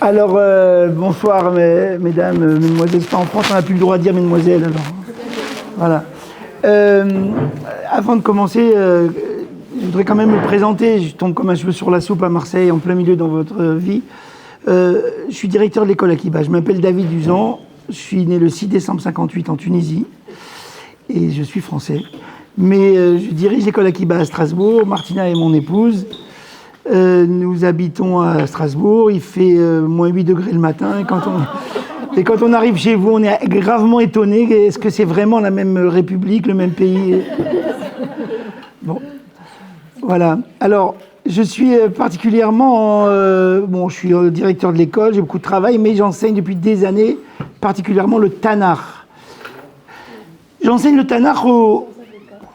Alors, bonsoir mesdames, mesdemoiselles. En France, on n'a plus le droit de dire mesdemoiselles. Alors. Voilà. Avant de commencer, je voudrais quand même me présenter. Je tombe comme un cheveu sur la soupe à Marseille, en plein milieu dans votre vie. Je suis directeur de l'école Akiba. Je m'appelle David Uzan. Je suis né le 6 décembre 58 en Tunisie. Et je suis français. Mais je dirige l'école Akiba à Strasbourg. Martina est mon épouse. Nous habitons à Strasbourg. Il fait moins 8 degrés le matin. Et quand on arrive chez vous, on est gravement étonné. Est-ce que c'est vraiment la même République, le même pays? Bon, voilà. Alors, je suis particulièrement... je suis directeur de l'école, j'ai beaucoup de travail, mais j'enseigne depuis des années, particulièrement le Tanakh. J'enseigne le Tanakh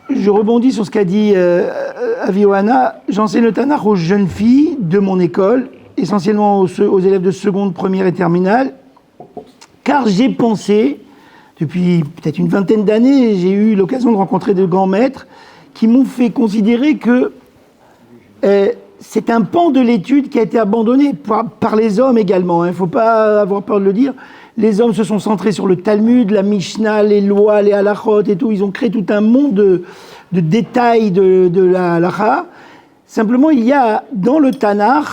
Je rebondis sur ce qu'a dit Avi Ohana. J'enseigne le Tanakh aux jeunes filles de mon école, essentiellement aux élèves de seconde, première et terminale, car j'ai pensé, depuis peut-être une vingtaine d'années, j'ai eu l'occasion de rencontrer de grands maîtres qui m'ont fait considérer que c'est un pan de l'étude qui a été abandonné par les hommes également. Il ne faut pas avoir peur de le dire. Les hommes se sont centrés sur le Talmud, la Mishnah, les lois, les halachot et tout. Ils ont créé tout un monde de détails de la halacha. Simplement, il y a dans le Tanakh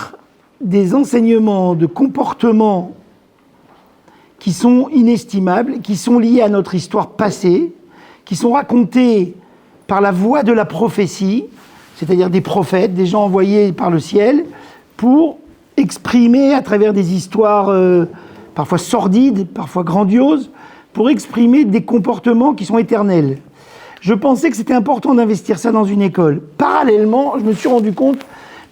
des enseignements de comportement qui sont inestimables, qui sont liés à notre histoire passée, qui sont racontés par la voix de la prophétie, c'est-à-dire des prophètes, des gens envoyés par le ciel, pour exprimer à travers des histoires parfois sordides, parfois grandioses, pour exprimer des comportements qui sont éternels. Je pensais que c'était important d'investir ça dans une école. Parallèlement, je me suis rendu compte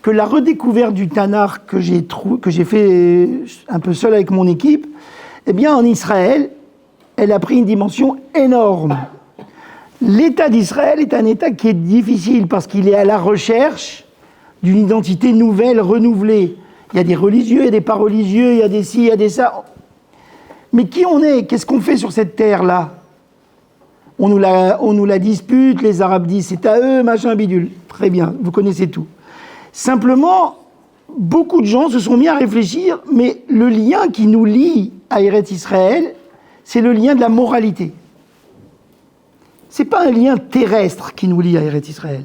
que la redécouverte du Tanakh que j'ai fait un peu seul avec mon équipe, eh bien en Israël, elle a pris une dimension énorme. L'État d'Israël est un État qui est difficile parce qu'il est à la recherche d'une identité nouvelle, renouvelée. Il y a des religieux, il y a des pas religieux, il y a des ci, il y a des ça. Mais qui on est? Qu'est-ce qu'on fait sur cette terre-là? On nous la dispute, les Arabes disent c'est à eux, machin bidule. Très bien, vous connaissez tout. Simplement, beaucoup de gens se sont mis à réfléchir, mais le lien qui nous lie à Eretz Israël, c'est le lien de la moralité. C'est pas un lien terrestre qui nous lie à Eretz Israël.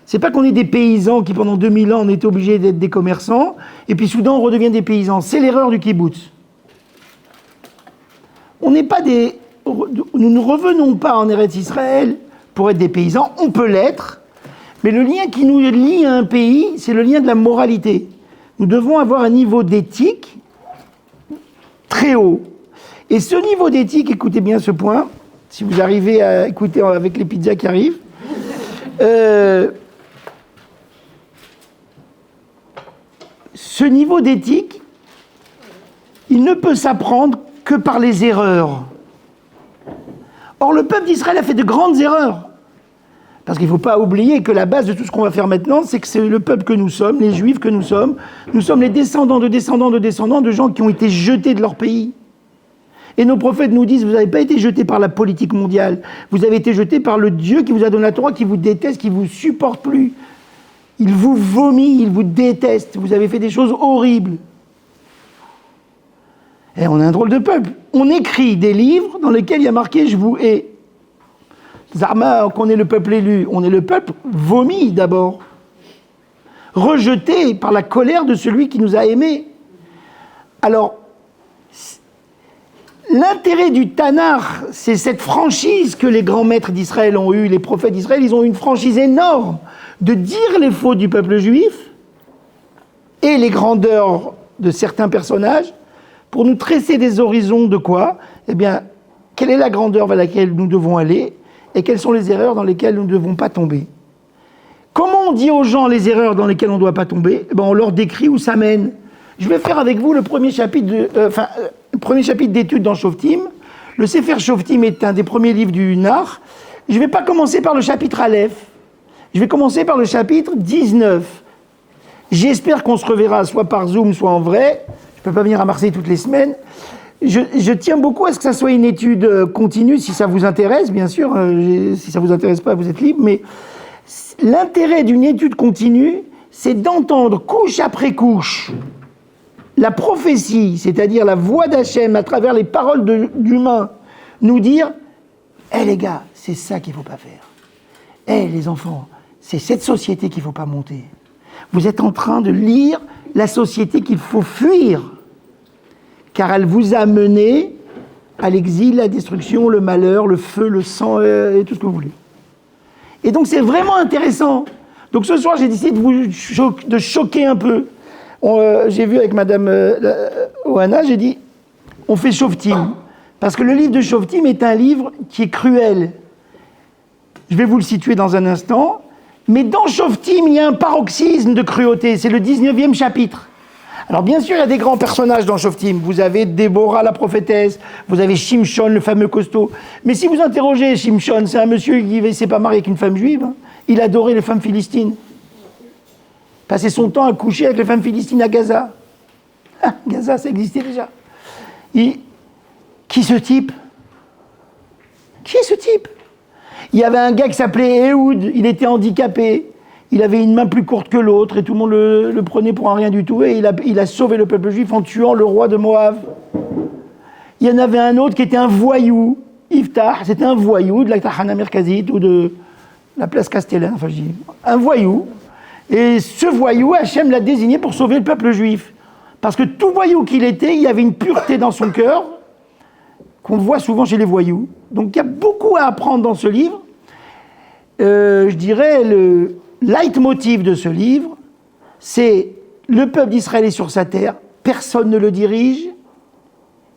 C'est pas qu'on est des paysans qui pendant 2000 ans on était obligés d'être des commerçants et puis soudain on redevient des paysans. C'est l'erreur du kibbutz. Nous ne revenons pas en Eretz Israël pour être des paysans, on peut l'être, mais le lien qui nous lie à un pays, c'est le lien de la moralité. Nous devons avoir un niveau d'éthique très haut. Et ce niveau d'éthique, écoutez bien ce point, si vous arrivez à écouter avec les pizzas qui arrivent, ce niveau d'éthique, il ne peut s'apprendre que par les erreurs. Or, le peuple d'Israël a fait de grandes erreurs. Parce qu'il ne faut pas oublier que la base de tout ce qu'on va faire maintenant, c'est que c'est le peuple que nous sommes, les Juifs que nous sommes les descendants de gens qui ont été jetés de leur pays. Et nos prophètes nous disent, vous n'avez pas été jetés par la politique mondiale, vous avez été jetés par le Dieu qui vous a donné la Torah, qui vous déteste, qui ne vous supporte plus. Il vous vomit, il vous déteste, vous avez fait des choses horribles. Et on est un drôle de peuple. On écrit des livres dans lesquels il y a marqué « Je vous hais ». Zarma, qu'on est le peuple élu, on est le peuple vomi d'abord, rejeté par la colère de celui qui nous a aimés. Alors, l'intérêt du Tanakh, c'est cette franchise que les grands maîtres d'Israël ont eue, les prophètes d'Israël, ils ont eu une franchise énorme de dire les fautes du peuple juif et les grandeurs de certains personnages pour nous tresser des horizons de quoi? Eh bien, quelle est la grandeur vers laquelle nous devons aller et quelles sont les erreurs dans lesquelles nous ne devons pas tomber? Comment on dit aux gens les erreurs dans lesquelles on ne doit pas tomber? Eh bien, on leur décrit où ça mène. Je vais faire avec vous le premier chapitre d'études dans Shoftim. Le Sefer Shoftim est un des premiers livres du Nar. Je ne vais pas commencer par le chapitre Aleph. Je vais commencer par le chapitre 19. J'espère qu'on se reverra soit par Zoom, soit en vrai. Je ne peux pas venir à Marseille toutes les semaines. Je tiens beaucoup à ce que ça soit une étude continue, si ça vous intéresse, bien sûr. Si ça ne vous intéresse pas, vous êtes libre. Mais l'intérêt d'une étude continue, c'est d'entendre couche après couche la prophétie, c'est-à-dire la voix d'Hachem à travers les paroles d'humains, nous dire « Eh les gars, c'est ça qu'il ne faut pas faire. Eh les enfants, c'est cette société qu'il ne faut pas monter. Vous êtes en train de lire la société qu'il faut fuir, car elle vous a mené à l'exil, la destruction, le malheur, le feu, le sang et tout ce que vous voulez. » Et donc c'est vraiment intéressant. Donc ce soir, j'ai décidé de choquer un peu. J'ai vu avec Madame Ohana, j'ai dit, on fait Shoftim. Parce que le livre de Shoftim est un livre qui est cruel. Je vais vous le situer dans un instant. Mais dans Shoftim, il y a un paroxysme de cruauté. C'est le 19e chapitre. Alors bien sûr, il y a des grands personnages dans Shoftim. Vous avez Déborah, la prophétesse. Vous avez Shimshon, le fameux costaud. Mais si vous interrogez Shimshon, c'est un monsieur qui ne s'est pas marié avec une femme juive. Hein. Il adorait les femmes philistines. Passait son temps à coucher avec les femmes philistines à Gaza. Ah, Gaza, ça existait déjà. Qui ce type? Qui est ce type? Il y avait un gars qui s'appelait Ehud, il était handicapé, il avait une main plus courte que l'autre, et tout le monde le prenait pour un rien du tout, et il a sauvé le peuple juif en tuant le roi de Moab. Il y en avait un autre qui était un voyou, Iftah, c'était un voyou de la Tahana Merkazit ou de la place Castellane, enfin je dis, un voyou. Et ce voyou, Hachem l'a désigné pour sauver le peuple juif. Parce que tout voyou qu'il était, il y avait une pureté dans son cœur qu'on voit souvent chez les voyous. Donc il y a beaucoup à apprendre dans ce livre. Je dirais, le leitmotiv de ce livre, c'est le peuple d'Israël est sur sa terre, personne ne le dirige,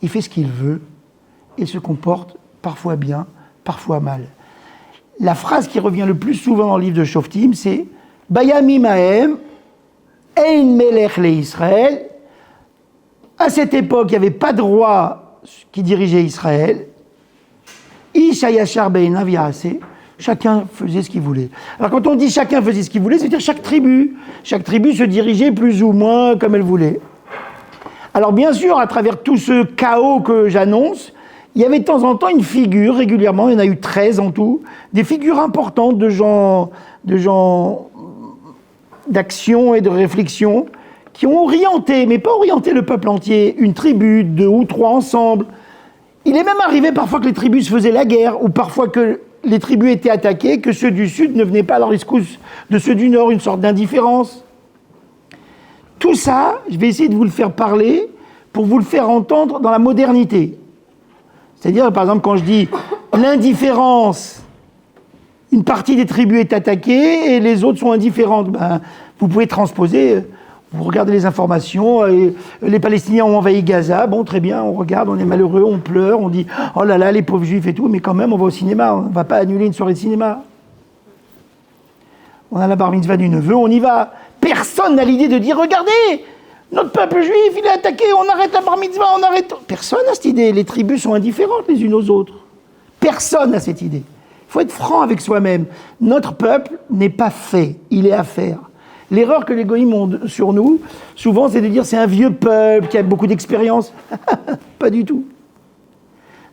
il fait ce qu'il veut, il se comporte parfois bien, parfois mal. La phrase qui revient le plus souvent dans le livre de Shoftim, c'est Bayamim Haem, Ein Melech le Israël. À cette époque, il n'y avait pas de roi qui dirigeait Israël. Ish hayashar be'einav ya'aseh. Chacun faisait ce qu'il voulait. Alors quand on dit chacun faisait ce qu'il voulait, c'est-à-dire chaque tribu se dirigeait plus ou moins comme elle voulait. Alors bien sûr, à travers tout ce chaos que j'annonce, il y avait de temps en temps une figure, régulièrement, il y en a eu 13 en tout, des figures importantes de gens d'action et de réflexion qui ont orienté, mais pas orienté le peuple entier, une tribu, 2 ou 3 ensemble. Il est même arrivé parfois que les tribus se faisaient la guerre, ou parfois que les tribus étaient attaquées, que ceux du sud ne venaient pas à la rescousse de ceux du nord, une sorte d'indifférence. Tout ça, je vais essayer de vous le faire parler pour vous le faire entendre dans la modernité. C'est-à-dire, par exemple, quand je dis l'indifférence, une partie des tribus est attaquée et les autres sont indifférentes, ben, vous pouvez transposer, vous regardez les informations, les Palestiniens ont envahi Gaza, bon très bien, on regarde, on est malheureux, on pleure, on dit « Oh là là, les pauvres juifs et tout », mais quand même on va au cinéma, on ne va pas annuler une soirée de cinéma. On a la bar mitzvah du neveu, on y va. Personne n'a l'idée de dire « Regardez, notre peuple juif, il est attaqué, on arrête la bar mitzvah, on arrête... » Personne n'a cette idée, les tribus sont indifférentes les unes aux autres. Personne n'a cette idée. Il faut être franc avec soi-même. Notre peuple n'est pas fait, il est à faire. L'erreur que les goïms ont sur nous, souvent, c'est de dire c'est un vieux peuple qui a beaucoup d'expérience. Pas du tout.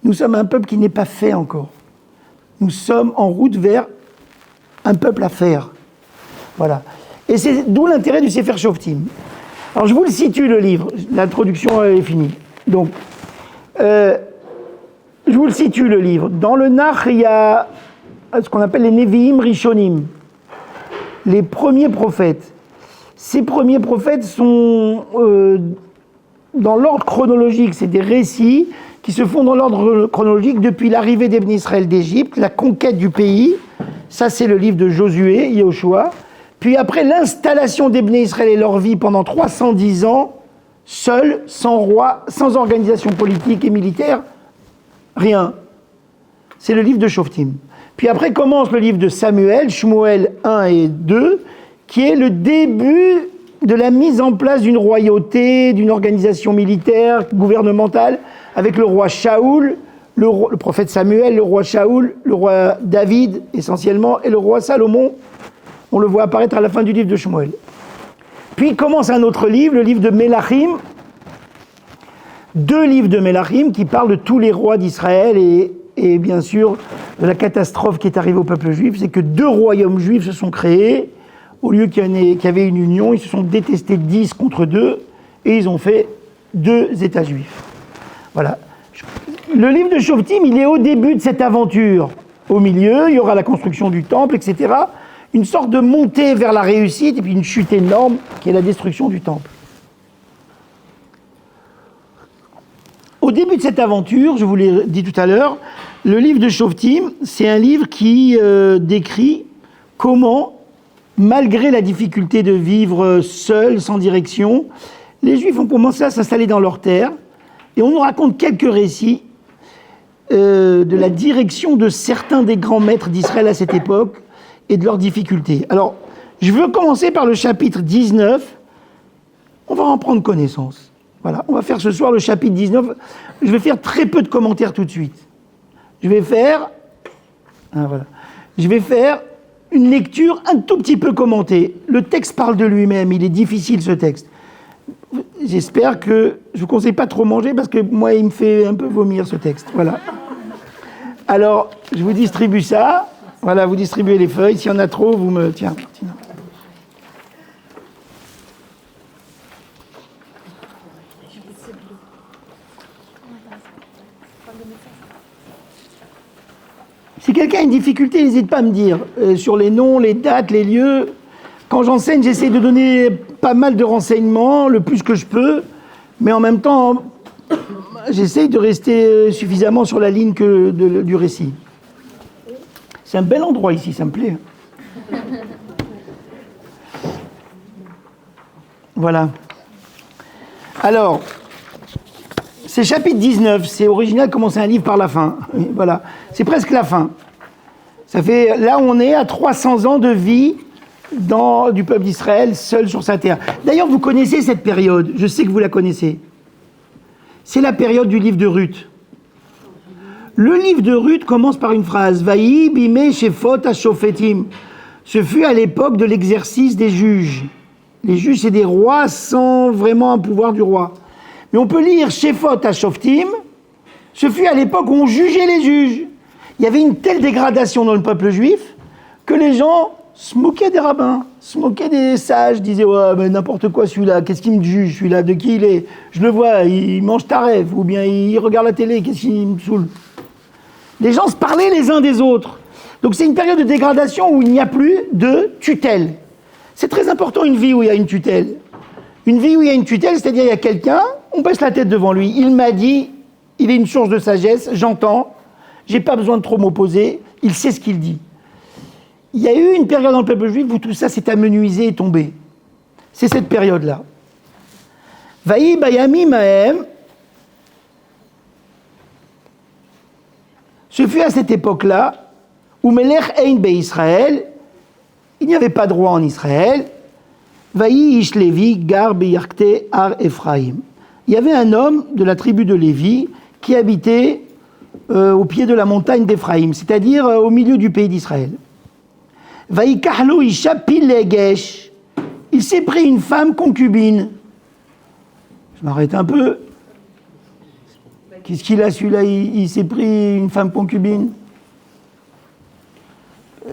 Nous sommes un peuple qui n'est pas fait encore. Nous sommes en route vers un peuple à faire. Voilà. Et c'est d'où l'intérêt du Sefer Shoftim. Alors, je vous le situe, le livre. L'introduction est finie. Donc, je vous le situe, le livre. Dans le Nach, il y a ce qu'on appelle les Nevi'im Rishonim. Les premiers prophètes. Ces premiers prophètes sont dans l'ordre chronologique, c'est des récits qui se font dans l'ordre chronologique depuis l'arrivée des Bnei Israël d'Égypte, la conquête du pays, ça c'est le livre de Josué, Yehoshua, puis après l'installation des Bnei Israël et leur vie pendant 310 ans, seuls, sans roi, sans organisation politique et militaire, rien. C'est le livre de Shoftim. Puis après commence le livre de Samuel, Shmuel 1 et 2, qui est le début de la mise en place d'une royauté, d'une organisation militaire, gouvernementale, avec le roi Shaoul, le prophète Samuel, le roi Shaoul, le roi David essentiellement, et le roi Salomon. On le voit apparaître à la fin du livre de Shmuel. Puis commence un autre livre, le livre de Melachim, 2 livres de Melachim qui parlent de tous les rois d'Israël et bien sûr de la catastrophe qui est arrivée au peuple juif, c'est que 2 royaumes juifs se sont créés, au lieu qu'il y avait une union, ils se sont détestés 10 contre 2, et ils ont fait 2 États juifs. Voilà. Le livre de Shoftim, il est au début de cette aventure. Au milieu, il y aura la construction du temple, etc. Une sorte de montée vers la réussite et puis une chute énorme qui est la destruction du temple. Au début de cette aventure, je vous l'ai dit tout à l'heure, le livre de Shoftim, c'est un livre qui décrit comment, malgré la difficulté de vivre seul, sans direction, les Juifs ont commencé à s'installer dans leurs terres. Et on nous raconte quelques récits de la direction de certains des grands maîtres d'Israël à cette époque et de leurs difficultés. Alors, je veux commencer par le chapitre 19. On va en prendre connaissance. Voilà, on va faire ce soir le chapitre 19. Je vais faire très peu de commentaires tout de suite. Je vais faire une lecture un tout petit peu commentée. Le texte parle de lui-même, il est difficile ce texte. J'espère que... Je ne vous conseille pas trop manger parce que moi, il me fait un peu vomir ce texte. Voilà. Alors, je vous distribue ça. Voilà, vous distribuez les feuilles. S'il y en a trop, vous me... Tiens, Martina. Si quelqu'un a une difficulté, n'hésite pas à me dire. Sur les noms, les dates, les lieux... Quand j'enseigne, j'essaie de donner pas mal de renseignements, le plus que je peux, mais en même temps, j'essaie de rester suffisamment sur la ligne du récit. C'est un bel endroit ici, ça me plaît. Voilà. Alors, c'est chapitre 19, c'est original comme c'est un livre par la fin. Voilà, c'est presque la fin. Ça fait, là on est à 300 ans de vie du peuple d'Israël, seul sur sa terre. D'ailleurs, vous connaissez cette période, je sais que vous la connaissez. C'est la période du livre de Ruth. Le livre de Ruth commence par une phrase « Vaï bimé shefot hashofetim ». Ce fut à l'époque de l'exercice des juges. Les juges, c'est des rois sans vraiment un pouvoir du roi. Mais on peut lire « shefot hashoftim ». Ce fut à l'époque où on jugeait les juges. Il y avait une telle dégradation dans le peuple juif que les gens se moquaient des rabbins, se moquaient des sages, disaient « Ouais, mais n'importe quoi celui-là, qu'est-ce qu'il me juge, celui-là, de qui il est? Je le vois, il mange taref, ou bien il regarde la télé, qu'est-ce qu'il me saoule ?» Les gens se parlaient les uns des autres. Donc c'est une période de dégradation où il n'y a plus de tutelle. C'est très important une vie où il y a une tutelle. Une vie où il y a une tutelle, c'est-à-dire il y a quelqu'un, on baisse la tête devant lui, il m'a dit, il est une source de sagesse, j'entends, j'ai pas besoin de trop m'opposer, il sait ce qu'il dit. Il y a eu une période dans le peuple juif où tout ça s'est amenuisé et tombé. C'est cette période-là. Vaï bayami mahem. Ce fut à cette époque-là où Melech ein be'Israël, il n'y avait pas de roi en Israël. Vaï ish Lévi gar beyarkte ar Ephraim. Il y avait un homme de la tribu de Lévi qui habitait au pied de la montagne d'Éphraïm, c'est-à-dire au milieu du pays d'Israël. Vaïkahlo isha pilegesh. Il s'est pris une femme concubine. Je m'arrête un peu. Qu'est-ce qu'il a celui-là? Il s'est pris une femme concubine.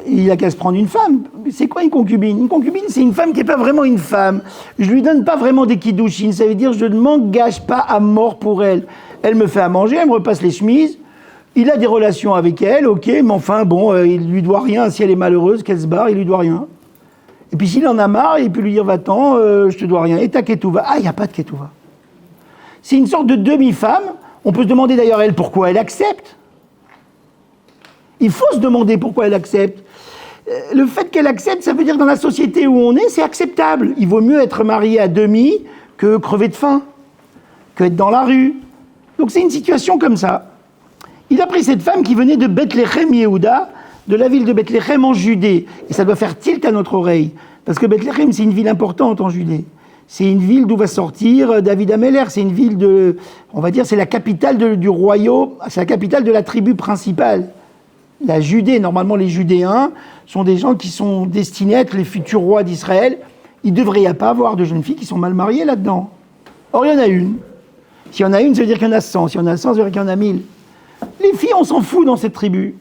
Il n'a qu'à se prendre une femme. C'est quoi une concubine? Une concubine, c'est une femme qui n'est pas vraiment une femme. Je ne lui donne pas vraiment des kiddushin. Ça veut dire je ne m'engage pas à mort pour elle. Elle me fait à manger, elle me repasse les chemises. Il a des relations avec elle, ok, mais enfin, bon, il ne lui doit rien. Si elle est malheureuse, qu'elle se barre, il ne lui doit rien. Et puis s'il en a marre, il peut lui dire, va-t'en, je te dois rien. Et ta ketouva. Ah, il n'y a pas de ketouva. C'est une sorte de demi-femme. On peut se demander d'ailleurs, elle, pourquoi elle accepte. Il faut se demander pourquoi elle accepte. Le fait qu'elle accepte, ça veut dire que dans la société où on est, c'est acceptable. Il vaut mieux être marié à demi que crever de faim, que être dans la rue. Donc c'est une situation comme ça. Il a pris cette femme qui venait de Bethléem Yehuda, de la ville de Bethléem en Judée. Et ça doit faire tilt à notre oreille, parce que Bethléem, c'est une ville importante en Judée. C'est une ville d'où va sortir David Améler. C'est une ville de, on va dire, c'est la capitale du royaume, c'est la capitale de la tribu principale. La Judée, normalement les Judéens sont des gens qui sont destinés à être les futurs rois d'Israël. Il ne devrait y pas avoir de jeunes filles qui sont mal mariées là-dedans. Or, il y en a une. S'il y en a une, ça veut dire qu'il y en a 100. S'il y en a 100, ça veut dire qu'il y en a 1000. Les filles, on s'en fout dans cette tribu.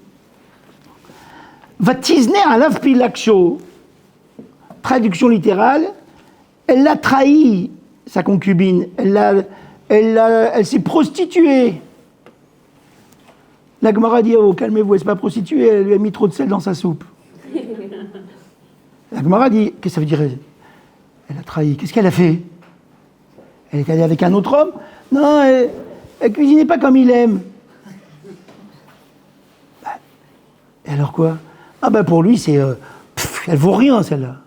Vatizner alav pilaksho. Traduction littérale. Elle l'a trahi, sa concubine, elle s'est prostituée. La Gemara dit, oh, calmez-vous, elle ne s'est pas prostituée, elle lui a mis trop de sel dans sa soupe. La Gemara dit, qu'est-ce que ça veut dire? Elle a trahi. Qu'est-ce qu'elle a fait? Elle est allée avec un autre homme? Non, elle cuisinait pas comme il aime. Et alors quoi? Ah ben pour lui, elle vaut rien celle-là.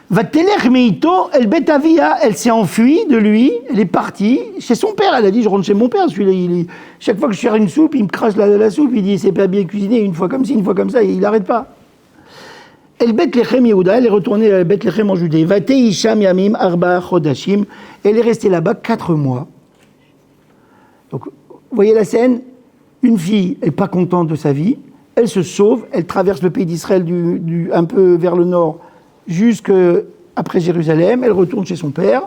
Vatelech meito, el betavia, elle s'est enfuie de lui, elle est partie chez son père. Elle a dit, je rentre chez mon père, celui-là, chaque fois que je sers une soupe, il me crache la soupe, il dit, c'est pas bien cuisiné, une fois comme ci, une fois comme ça, et il n'arrête pas. El Bethléem Yehuda, elle est retournée à Bethléem en Judée. Vate Isham Yamim Arba Chodashim, elle est restée là-bas 4 mois. Donc, vous voyez la scène? Une fille, elle n'est pas contente de sa vie, elle se sauve, elle traverse le pays d'Israël un peu vers le nord, jusqu'après Jérusalem, elle retourne chez son père.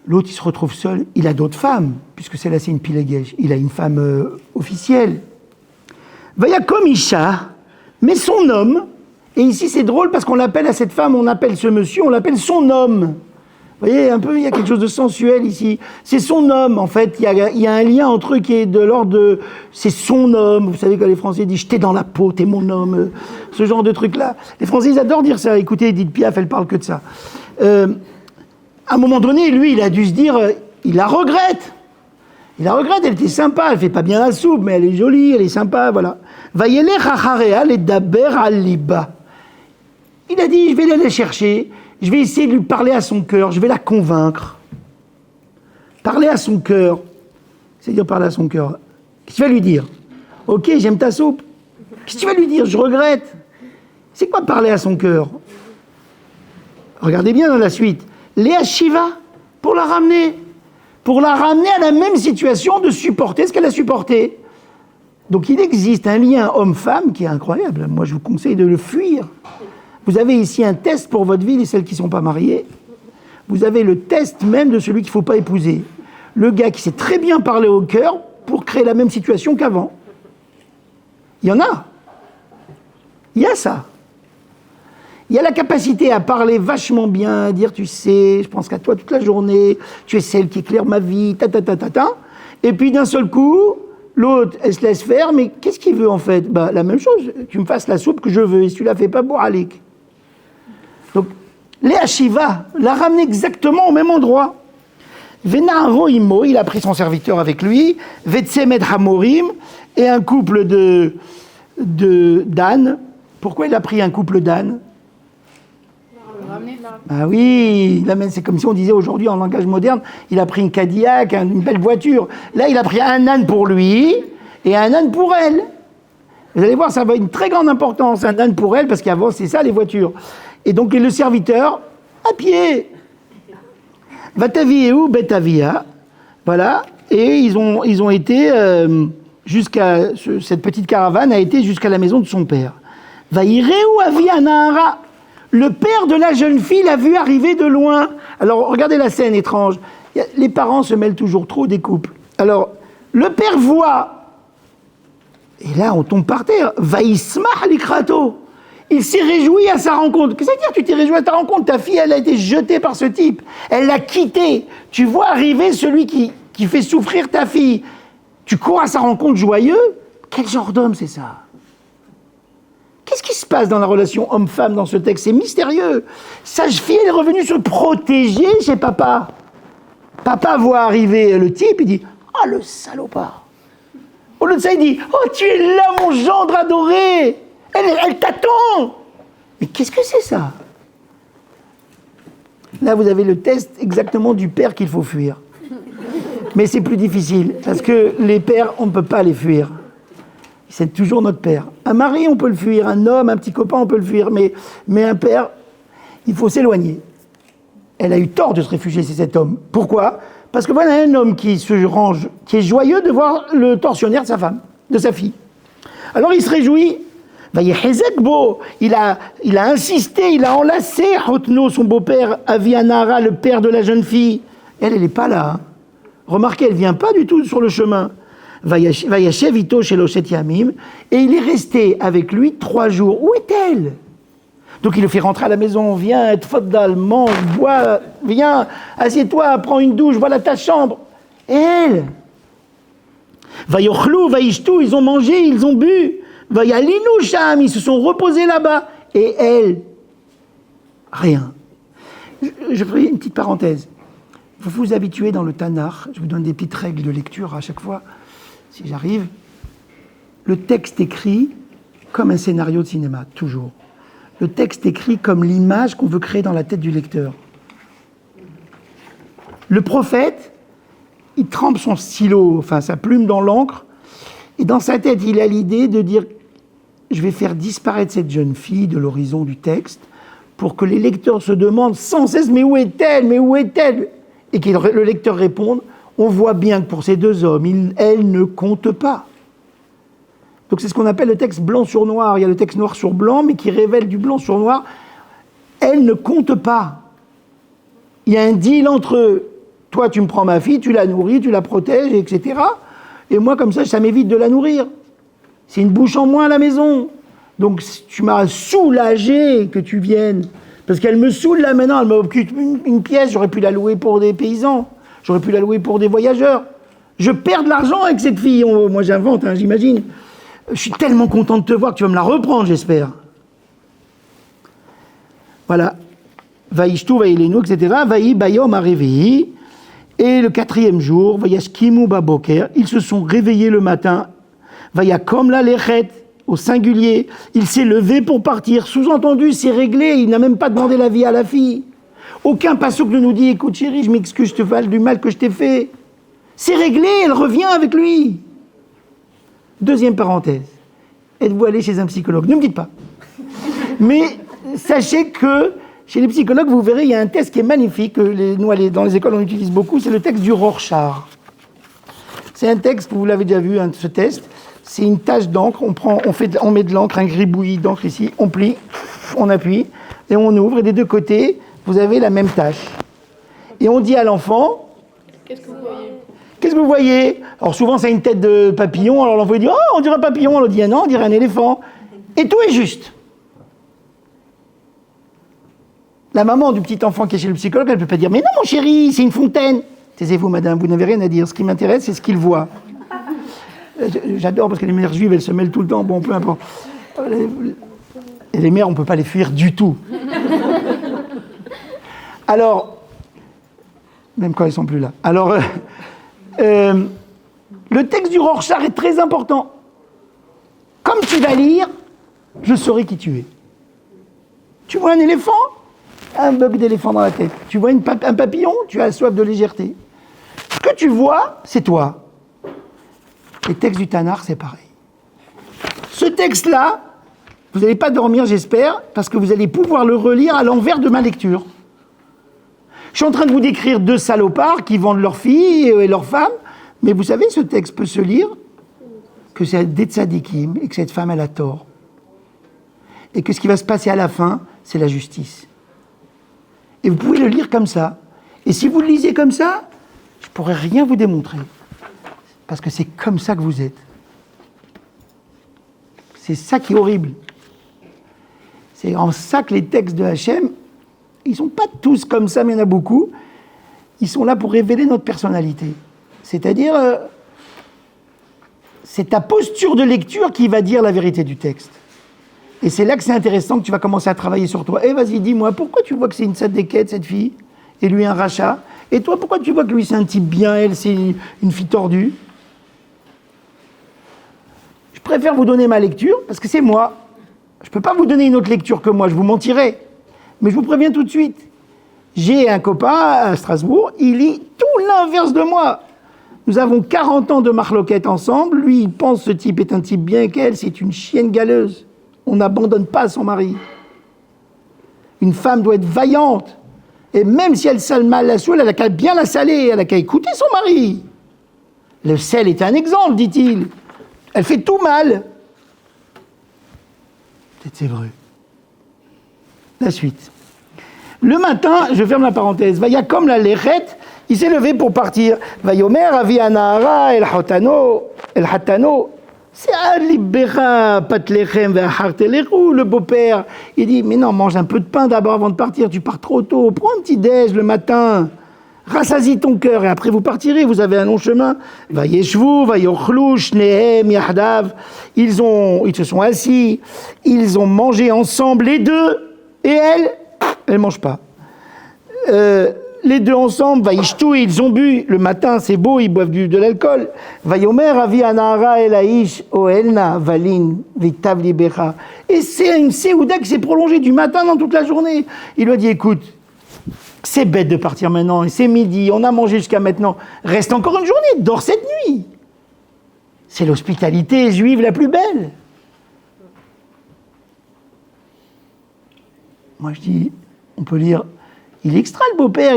L'autre, il se retrouve seul, il a d'autres femmes, puisque celle-là, c'est une pilégesh, il a une femme officielle. Vayakom Isha, mais son homme, et ici c'est drôle parce qu'on l'appelle à cette femme, on appelle ce monsieur, on l'appelle son homme. Vous voyez, un peu, il y a quelque chose de sensuel ici. C'est son homme, en fait. Il y a un lien entre eux qui est de l'ordre de... C'est son homme. Vous savez, quand les Français disent « je t'ai dans la peau, t'es mon homme », ce genre de truc-là. Les Français, ils adorent dire ça. Écoutez, Edith Piaf, elle parle que de ça. À un moment donné, lui, il a dû se dire il la regrette. Il la regrette, elle était sympa, elle fait pas bien la soupe, mais elle est jolie, elle est sympa, voilà. Vayele chacharea le daber al liba. Il a dit, je vais l'aller chercher, je vais essayer de lui parler à son cœur, je vais la convaincre. Parler à son cœur, c'est-à-dire parler à son cœur. Qu'est-ce que tu vas lui dire? Ok, j'aime ta soupe. Qu'est-ce que tu vas lui dire? Je regrette. C'est quoi parler à son cœur? Regardez bien dans la suite. Léa Shiva, pour la ramener à la même situation de supporter ce qu'elle a supporté. Donc il existe un lien homme-femme qui est incroyable. Moi, je vous conseille de le fuir. Vous avez ici un test pour votre vie, les celles qui ne sont pas mariées. Vous avez le test même de celui qu'il ne faut pas épouser. Le gars qui sait très bien parler au cœur pour créer la même situation qu'avant. Il y en a. Il y a ça. Il y a la capacité à parler vachement bien, à dire, tu sais, je pense qu'à toi toute la journée, tu es celle qui éclaire ma vie, Et puis d'un seul coup, l'autre, elle se laisse faire, mais qu'est-ce qu'il veut en fait? Bah, la même chose, tu me fasses la soupe que je veux, et si tu la fais pas, bon, allez. Donc, Léa Shiva l'a ramené exactement au même endroit. Vena Roimo, il a pris son serviteur avec lui, Vetsemed Hamorim, et un couple d'ânes. Pourquoi il a pris un couple d'ânes? Ah oui, c'est comme si on disait aujourd'hui en langage moderne, il a pris une Cadillac, une belle voiture. Là, il a pris un âne pour lui et un âne pour elle. Vous allez voir, ça va une très grande importance, un âne pour elle, parce qu'avant, c'est ça les voitures. Et donc, le serviteur, à pied. Vatavieu, Betavia, voilà. Et ils ont été cette petite caravane a été jusqu'à la maison de son père. Vaireu Avianara. Le père de la jeune fille l'a vu arriver de loin. Alors, regardez la scène étrange. Les parents se mêlent toujours trop des couples. Alors, le père voit. Et là, on tombe par terre. Vaïsmah likrato. Il s'est réjoui à sa rencontre. Qu'est-ce que ça veut dire, tu t'es réjoui à ta rencontre? Ta fille, elle a été jetée par ce type. Elle l'a quitté. Tu vois arriver celui qui fait souffrir ta fille. Tu cours à sa rencontre joyeux. Quel genre d'homme c'est ça? Qu'est-ce qui se passe dans la relation homme-femme dans ce texte? C'est mystérieux. Sa fille, elle est revenue se protéger chez papa. Papa voit arriver le type, il dit « Ah, le salopard !» Au lieu de ça, il dit « Oh, tu es là, mon gendre adoré ! Elle t'attend !» Mais qu'est-ce que c'est ça? Là, vous avez le test exactement du père qu'il faut fuir. Mais c'est plus difficile, parce que les pères, on ne peut pas les fuir. C'est toujours notre père. Un mari, on peut le fuir. Un homme, un petit copain, on peut le fuir. Mais un père, il faut s'éloigner. Elle a eu tort de se réfugier chez cet homme. Pourquoi? Parce que voilà un homme qui se range, qui est joyeux de voir le tortionnaire de sa femme, de sa fille. Alors il se réjouit. Il a insisté, il a enlacé Hotno, son beau-père, Avianara, le père de la jeune fille. Elle n'est pas là. Hein. Remarquez, elle ne vient pas du tout sur le chemin. Vayashev ito shel oshet yamim, et il est resté avec lui 3 jours. Où est-elle? Donc il le fait rentrer à la maison, viens, tfaddal, mange, bois, viens, assieds-toi, prends une douche, voilà ta chambre. Et elle, Vayochlou, Vaishtou, ils ont mangé, ils ont bu. Vayalinu Sham, ils se sont reposés là-bas. Et elle, rien. Je ferai une petite parenthèse. Vous vous habituez dans le Tanakh, je vous donne des petites règles de lecture à chaque fois, si j'arrive. Le texte écrit comme un scénario de cinéma, toujours. Le texte écrit comme l'image qu'on veut créer dans la tête du lecteur. Le prophète, il trempe son stylo, enfin sa plume dans l'encre, et dans sa tête, il a l'idée de dire « Je vais faire disparaître cette jeune fille de l'horizon du texte pour que les lecteurs se demandent sans cesse « Mais où est-elle ? Mais où est-elle ?» Et que le lecteur réponde « On voit bien que pour ces deux hommes, elle ne compte pas. » Donc c'est ce qu'on appelle le texte blanc sur noir. Il y a le texte noir sur blanc, mais qui révèle du blanc sur noir. Elle ne compte pas. Il y a un deal entre eux. Toi, tu me prends ma fille, tu la nourris, tu la protèges, etc. Et moi, comme ça m'évite de la nourrir. C'est une bouche en moins à la maison. Donc tu m'as soulagé que tu viennes. Parce qu'elle me saoule là maintenant. Elle m'occupe une pièce. J'aurais pu la louer pour des paysans. J'aurais pu la louer pour des voyageurs. Je perds de l'argent avec cette fille. Moi, j'invente, hein, j'imagine. Je suis tellement content de te voir que tu vas me la reprendre, j'espère. Voilà. Vaishtu, vaïlenu, etc. Vaï, bayom, arévehi. Et le quatrième jour, vayashkimu baboker. Ils se sont réveillés le matin. Vayakom la lechet, au singulier. Il s'est levé pour partir. Sous-entendu, c'est réglé. Il n'a même pas demandé l'avis à la fille. Aucun passouk ne nous dit, écoute chérie, je m'excuse, je te fâche du mal que je t'ai fait. C'est réglé, elle revient avec lui. Deuxième parenthèse, êtes-vous allé chez un psychologue? Ne me dites pas. Mais sachez que chez les psychologues, vous verrez, il y a un test qui est magnifique, que nous, dans les écoles, on utilise beaucoup, c'est le texte du Rorschach. C'est un texte, vous l'avez déjà vu, hein, ce test, c'est une tache d'encre, on met de l'encre, un gribouillis d'encre ici, on plie, on appuie, et on ouvre, et des deux côtés, vous avez la même tache. Et on dit à l'enfant... Qu'est-ce que vous voyez? Qu'est-ce que vous voyez? Alors souvent c'est une tête de papillon, alors l'enfant dit « Oh, on dirait un papillon », on dit « Non, on dirait un éléphant ». Et tout est juste. La maman du petit enfant qui est chez le psychologue, elle ne peut pas dire « Mais non mon chéri, c'est une fontaine ». Taisez-vous madame, vous n'avez rien à dire, ce qui m'intéresse c'est ce qu'il voit. J'adore parce que les mères juives, elles se mêlent tout le temps, bon peu importe. Et les mères, on ne peut pas les fuir du tout. Alors, même quand elles ne sont plus là. Alors... le texte du Rorschach est très important. Comme tu vas lire, je saurai qui tu es. Tu vois un éléphant? Un bug d'éléphant dans la tête. Tu vois un papillon? Tu as soif de légèreté. Ce que tu vois, c'est toi. Les textes du Tanakh, c'est pareil. Ce texte-là, vous n'allez pas dormir, j'espère, parce que vous allez pouvoir le relire à l'envers de ma lecture. Je suis en train de vous décrire deux salopards qui vendent leurs filles et leurs femmes, mais vous savez, ce texte peut se lire que c'est des tzadikim et que cette femme, elle a tort. Et que ce qui va se passer à la fin, c'est la justice. Et vous pouvez le lire comme ça. Et si vous le lisez comme ça, je ne pourrais rien vous démontrer. Parce que c'est comme ça que vous êtes. C'est ça qui est horrible. C'est en ça que les textes de Hachem, ils ne sont pas tous comme ça, mais il y en a beaucoup. Ils sont là pour révéler notre personnalité. C'est-à-dire, c'est ta posture de lecture qui va dire la vérité du texte. Et c'est là que c'est intéressant que tu vas commencer à travailler sur toi. Eh, vas-y, dis-moi, pourquoi tu vois que c'est une tzadékette, cette fille, et lui un rachat? Et toi, pourquoi tu vois que lui, c'est un type bien, elle, c'est une fille tordue? Je préfère vous donner ma lecture, parce que c'est moi. Je ne peux pas vous donner une autre lecture que moi, je vous mentirais. Mais je vous préviens tout de suite, j'ai un copain à Strasbourg, il lit tout l'inverse de moi. Nous avons 40 ans de marloquette ensemble, lui il pense que ce type est un type bien qu'elle, c'est une chienne galeuse. On n'abandonne pas son mari. Une femme doit être vaillante, et même si elle sale mal la soule, elle a qu'à bien la saler, elle a qu'à écouter son mari. Le sel est un exemple, dit-il. Elle fait tout mal. Peut-être c'est vrai. La suite. Le matin, je ferme la parenthèse, Vayakom la lechet, il s'est levé pour partir. Vayomer avi anahara el hatano, C'est Alibera Patlechem Ve'achartelechu, le beau-père. Il dit, mais non, mange un peu de pain d'abord avant de partir, tu pars trop tôt, prends un petit déj le matin. Rassasie ton cœur et après vous partirez, vous avez un long chemin. Vayeshvu, vayochlu, shnehem, yahdav. Ils se sont assis, ils ont mangé ensemble les deux, et elle mange pas. Les deux ensemble, vayishtu, ils ont bu. Le matin, c'est beau, ils boivent de l'alcool. Vayomer avi anara elaish oelna valin vitav libera. Et c'est une séouda qui s'est prolongée du matin dans toute la journée. Il lui a dit, écoute, c'est bête de partir maintenant, et c'est midi, on a mangé jusqu'à maintenant. Reste encore une journée, dors cette nuit. C'est l'hospitalité juive la plus belle. Moi je dis, on peut lire, il extrait le beau-père,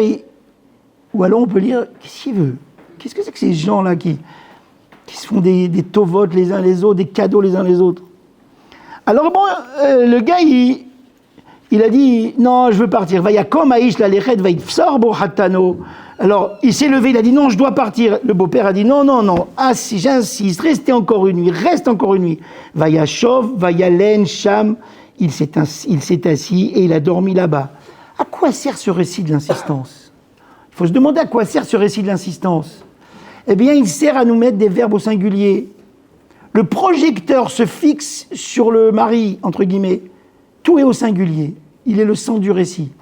ou alors on peut lire, qu'est-ce qu'il veut? Qu'est-ce que c'est que ces gens-là qui se font des tovotes les uns les autres, des cadeaux les uns les autres? Alors bon, le gars, il a dit, non, je veux partir. Alors, il s'est levé, il a dit, non, je dois partir. Le beau-père a dit, non, si j'insiste, restez encore une nuit, reste encore une nuit. Vayashov, vayalen, sham, il s'est assis et il a dormi là-bas. À quoi sert ce récit de l'insistance? Il faut se demander à quoi sert ce récit de l'insistance. Eh bien, il sert à nous mettre des verbes au singulier. Le projecteur se fixe sur le mari, entre guillemets. Tout est au singulier. Il est le centre du récit.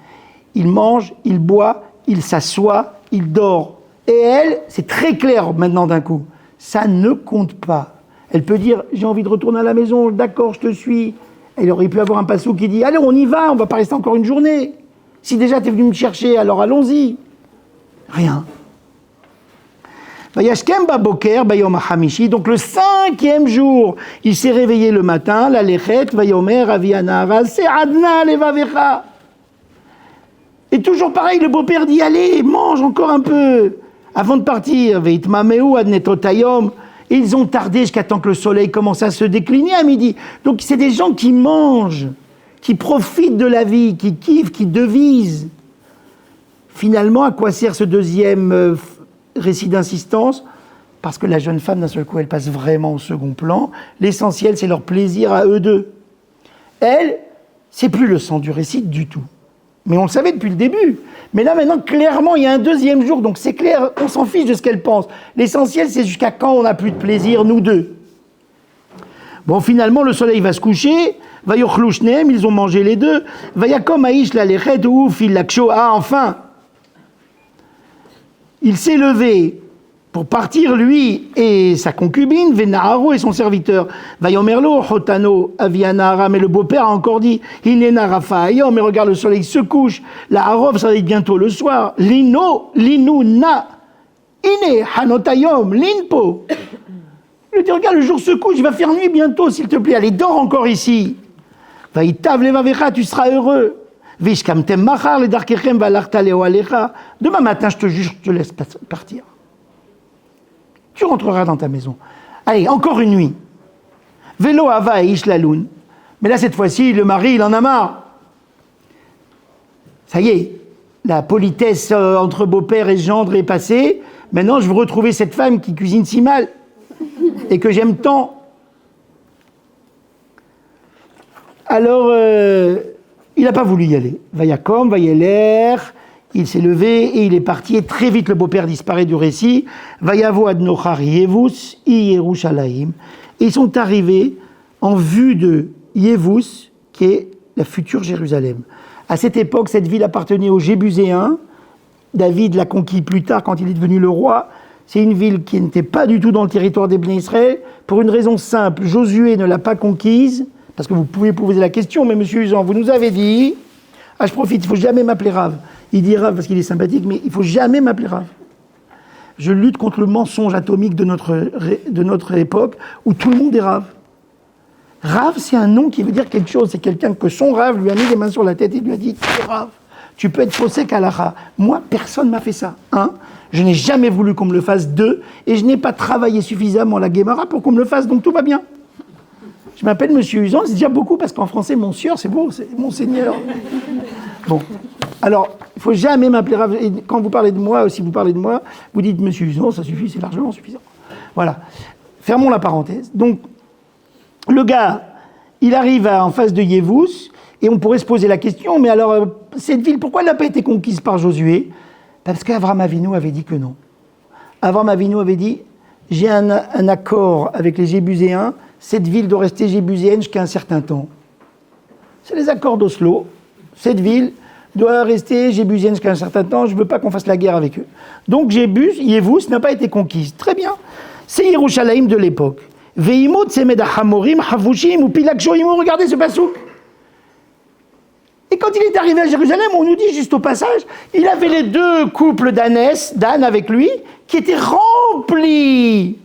Il mange, il boit, il s'assoit, il dort. Et elle, c'est très clair maintenant d'un coup, ça ne compte pas. Elle peut dire, j'ai envie de retourner à la maison, d'accord, je te suis. Elle aurait pu avoir un passou qui dit, allez, on y va, on va pas rester encore une journée. Si déjà tu es venu me chercher, alors allons-y. Rien. Donc le 5e jour, il s'est réveillé le matin, la lechet, vayomer, avianara, se'adna levavecha. Et toujours pareil, le beau-père dit, allez, mange encore un peu. Avant de partir, veitmameu adnetotayom. Et ils ont tardé jusqu'à temps que le soleil commence à se décliner à midi. Donc c'est des gens qui mangent, qui profitent de la vie, qui kiffent, qui devisent. Finalement, à quoi sert ce deuxième récit d'insistance? Parce que la jeune femme, d'un seul coup, elle passe vraiment au second plan. L'essentiel, c'est leur plaisir à eux deux. Elle, c'est plus le centre du récit du tout. Mais on le savait depuis le début. Mais là, maintenant, clairement, il y a un deuxième jour, donc c'est clair, on s'en fiche de ce qu'elle pense. L'essentiel, c'est jusqu'à quand on n'a plus de plaisir, nous deux. Bon, finalement, le soleil va se coucher. Vayochlu shnehem, ils ont mangé les deux. Vayakom ha'ish la lechet ouf il laksho. Ah, enfin! Il s'est levé pour partir, lui et sa concubine, Venaharo et son serviteur. Vayomerlo, Hotano, Avianara, mais le beau-père a encore dit, Hinena Rafa Ayom, mais regarde, le soleil se couche, la Harov, ça va être bientôt le soir. Lino, Linu, Na, Ine, Hanotayom, Linpo. Il lui dit, regarde, le jour se couche, il va faire nuit bientôt, s'il te plaît, allez, dors encore ici. Vaïtav levavecha, tu seras heureux. Vishkamtem machar, le darkechem valartaleo alecha. Demain matin, je te juge, je te laisse partir. Tu rentreras dans ta maison. Allez, encore une nuit. Vélo ava et ishlaloun. Mais là, cette fois-ci, le mari, il en a marre. Ça y est, la politesse entre beau-père et gendre est passée. Maintenant, je veux retrouver cette femme qui cuisine si mal et que j'aime tant. Alors, il n'a pas voulu y aller. Vayakom, vayeler. Il s'est levé et il est parti, et très vite le beau-père disparaît du récit. Vayavo adnochar Yevus, i Yerushalayim. Et ils sont arrivés en vue de Yevus, qui est la future Jérusalem. À cette époque, cette ville appartenait aux Jébuséens. David l'a conquis plus tard quand il est devenu le roi. C'est une ville qui n'était pas du tout dans le territoire des Bnei Israël, pour une raison simple. Josué ne l'a pas conquise, parce que vous pouvez poser la question, mais monsieur Usan, vous nous avez dit, je profite, il ne faut jamais m'appeler Rav. Il dit Rav parce qu'il est sympathique, mais il ne faut jamais m'appeler Rav. Je lutte contre le mensonge atomique de notre époque, où tout le monde est Rav. Rav, c'est un nom qui veut dire quelque chose. C'est quelqu'un que son Rav lui a mis les mains sur la tête et lui a dit « Tu es Rav, tu peux être posek halacha ». Moi, personne ne m'a fait ça. Je n'ai jamais voulu qu'on me le fasse. 2, et je n'ai pas travaillé suffisamment la Guémara pour qu'on me le fasse, donc tout va bien. Je m'appelle Monsieur Usan, c'est déjà beaucoup, parce qu'en français, mon sieur, c'est beau, c'est Monseigneur. Bon, alors, il ne faut jamais m'appeler Rav. Et quand vous parlez de moi, si vous parlez de moi, vous dites Monsieur Usan, ça suffit, c'est largement suffisant. Voilà. Fermons la parenthèse. Donc, le gars, il arrive en face de Yévous, et on pourrait se poser la question, mais alors, cette ville, pourquoi elle n'a pas été conquise par Josué? Parce qu'Avram Avinu avait dit que non. Avram Avinu avait dit, j'ai un accord avec les Jébuséens, cette ville doit rester jébuséenne jusqu'à un certain temps. C'est les accords d'Oslo. Cette ville doit rester jébuséenne jusqu'à un certain temps, je ne veux pas qu'on fasse la guerre avec eux. Donc Yévous n'a pas été conquise. Très bien. C'est Yerushalayim de l'époque. Veimot Tsemed Hamorim, Havushim ou Pilak Shoimou, regardez ce pasouk. Et quand il est arrivé à Jérusalem, on nous dit juste au passage, il avait les 2 couples d'ânes avec lui, qui étaient remplis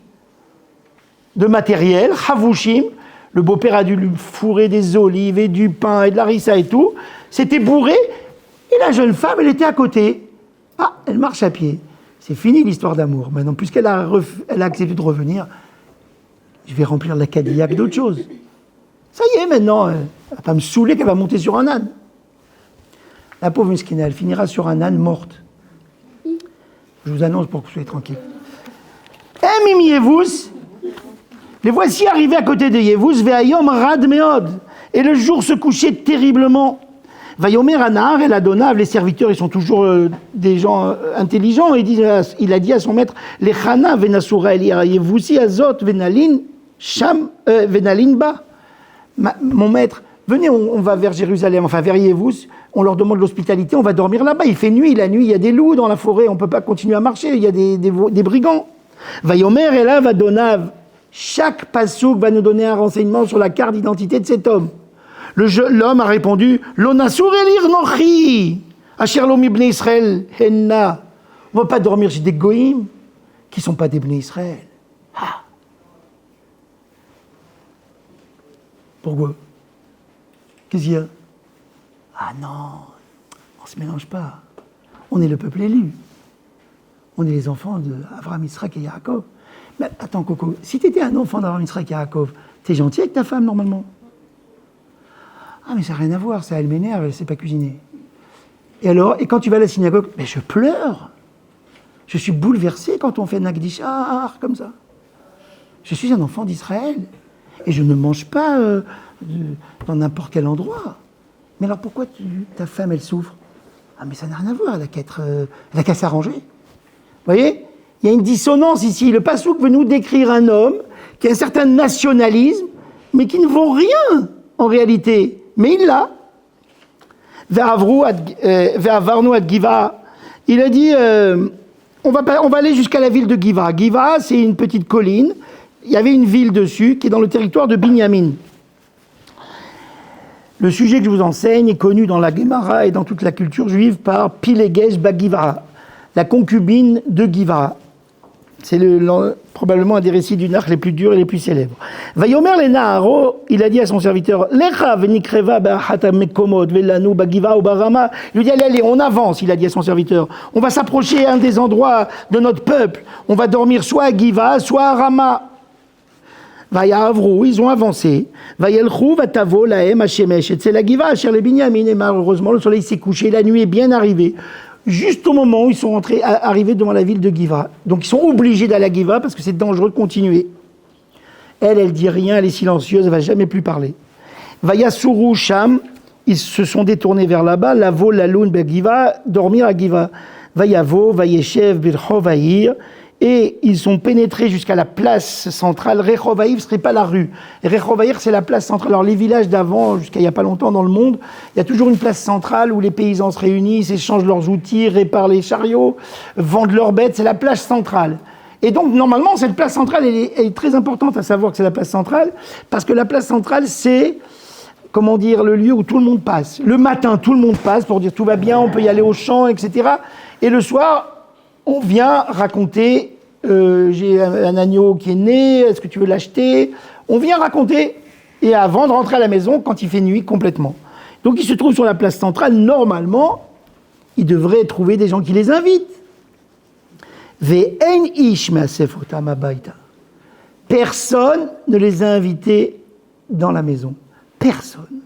de matériel, Havushim. Le beau-père a dû lui fourrer des olives et du pain et de la rissa et tout. C'était bourré. Et la jeune femme, elle était à côté. Ah, elle marche à pied. C'est fini l'histoire d'amour. Maintenant, puisqu'elle a accepté de revenir, je vais remplir la Cadillac d'autres choses. Ça y est, maintenant, elle va pas me saouler qu'elle va monter sur un âne. La pauvre Miskina, elle finira sur un âne morte. Je vous annonce pour que vous soyez tranquille. Mim Yévous, les voici arrivés à côté de Yévous, ve'ayom rad meod, et le jour se couchait terriblement. Vayomer Anar et l'Adonav, les serviteurs, ils sont toujours des gens intelligents, il a dit à son maître, les Chana venasura Yévousi azot venalin sham venalin ba. Mon maître, venez, on va vers Jérusalem, enfin vers Yévous, on leur demande l'hospitalité, on va dormir là-bas. Il fait nuit, la nuit, il y a des loups dans la forêt, on ne peut pas continuer à marcher, il y a des brigands. Vayomer et là, Vadonav. Chaque passouk va nous donner un renseignement sur la carte d'identité de cet homme. L'homme a répondu, L'onasur elir nochi, asher lo mibnei Israël, henna. On ne va pas dormir chez des goïms qui ne sont pas des bnei Israël. Ah. Pourquoi? Qu'est-ce qu'il y a? Ah non, on ne se mélange pas. On est le peuple élu. On est les enfants d'Abraham, Isaac et Yaakov. Mais attends, Coco, si tu étais un enfant d'Abraham, Isaac et Yaakov, t'es gentil avec ta femme, normalement? Ah, mais ça n'a rien à voir, ça, elle m'énerve, elle ne sait pas cuisiner. Et alors, et quand tu vas à la synagogue, mais je pleure. Je suis bouleversé quand on fait Nagdishar, comme ça. Je suis un enfant d'Israël. Et je ne mange pas dans n'importe quel endroit. Mais alors pourquoi ta femme, elle souffre? Ah, mais ça n'a rien à voir, elle a qu'à s'arranger. Vous voyez? Il y a une dissonance ici. Le passouk veut nous décrire un homme qui a un certain nationalisme, mais qui ne vaut rien en réalité. Mais il l'a. Ve'avarnu ad Giva. Il a dit, on va aller jusqu'à la ville de Giva. Giva, c'est une petite colline. Il y avait une ville dessus qui est dans le territoire de Binyamin. Le sujet que je vous enseigne est connu dans la Gemara et dans toute la culture juive par Pilegesh Bagivara, la concubine de Giva. C'est probablement un des récits du Nach les plus durs et les plus célèbres. Vayomer le Naharo, il a dit à son serviteur, Lecha venikreva ba'achata mekomot velanu bagiva ou barama. Il lui dit, allez, on avance, il a dit à son serviteur. On va s'approcher à un des endroits de notre peuple. On va dormir soit à Giva, soit à Rama. Vayavrou, ils ont avancé. Vayelchou vatavo lahem hashemesh. Et c'est la Giva, cher les Binyamin. Et malheureusement, le soleil s'est couché, la nuit est bien arrivée. Juste au moment où ils sont arrivés devant la ville de Giva. Donc ils sont obligés d'aller à Giva parce que c'est dangereux de continuer. Elle dit rien, elle est silencieuse, elle ne va jamais plus parler. Vayasuru Sham, ils se sont détournés vers là-bas, Lavo, Laloun, Giva, dormir à Giva. Vayavo, Vayeshev, Birchovaïr, et ils sont pénétrés jusqu'à la place centrale. Rechovaïr ne serait pas la rue. Rechovaïr, c'est la place centrale. Alors les villages d'avant, jusqu'à il n'y a pas longtemps dans le monde, il y a toujours une place centrale où les paysans se réunissent, échangent leurs outils, réparent les chariots, vendent leurs bêtes. C'est la place centrale. Et donc, normalement, cette place centrale, elle est très importante à savoir que c'est la place centrale, parce que la place centrale, c'est, comment dire, le lieu où tout le monde passe. Le matin, tout le monde passe pour dire tout va bien, on peut y aller au champ, etc. Et le soir, on vient raconter, j'ai un agneau qui est né, est-ce que tu veux l'acheter? On vient raconter, et avant de rentrer à la maison, quand il fait nuit complètement. Donc, ils se trouvent sur la place centrale, normalement, ils devraient trouver des gens qui les invitent. Personne ne les a invités dans la maison. Personne.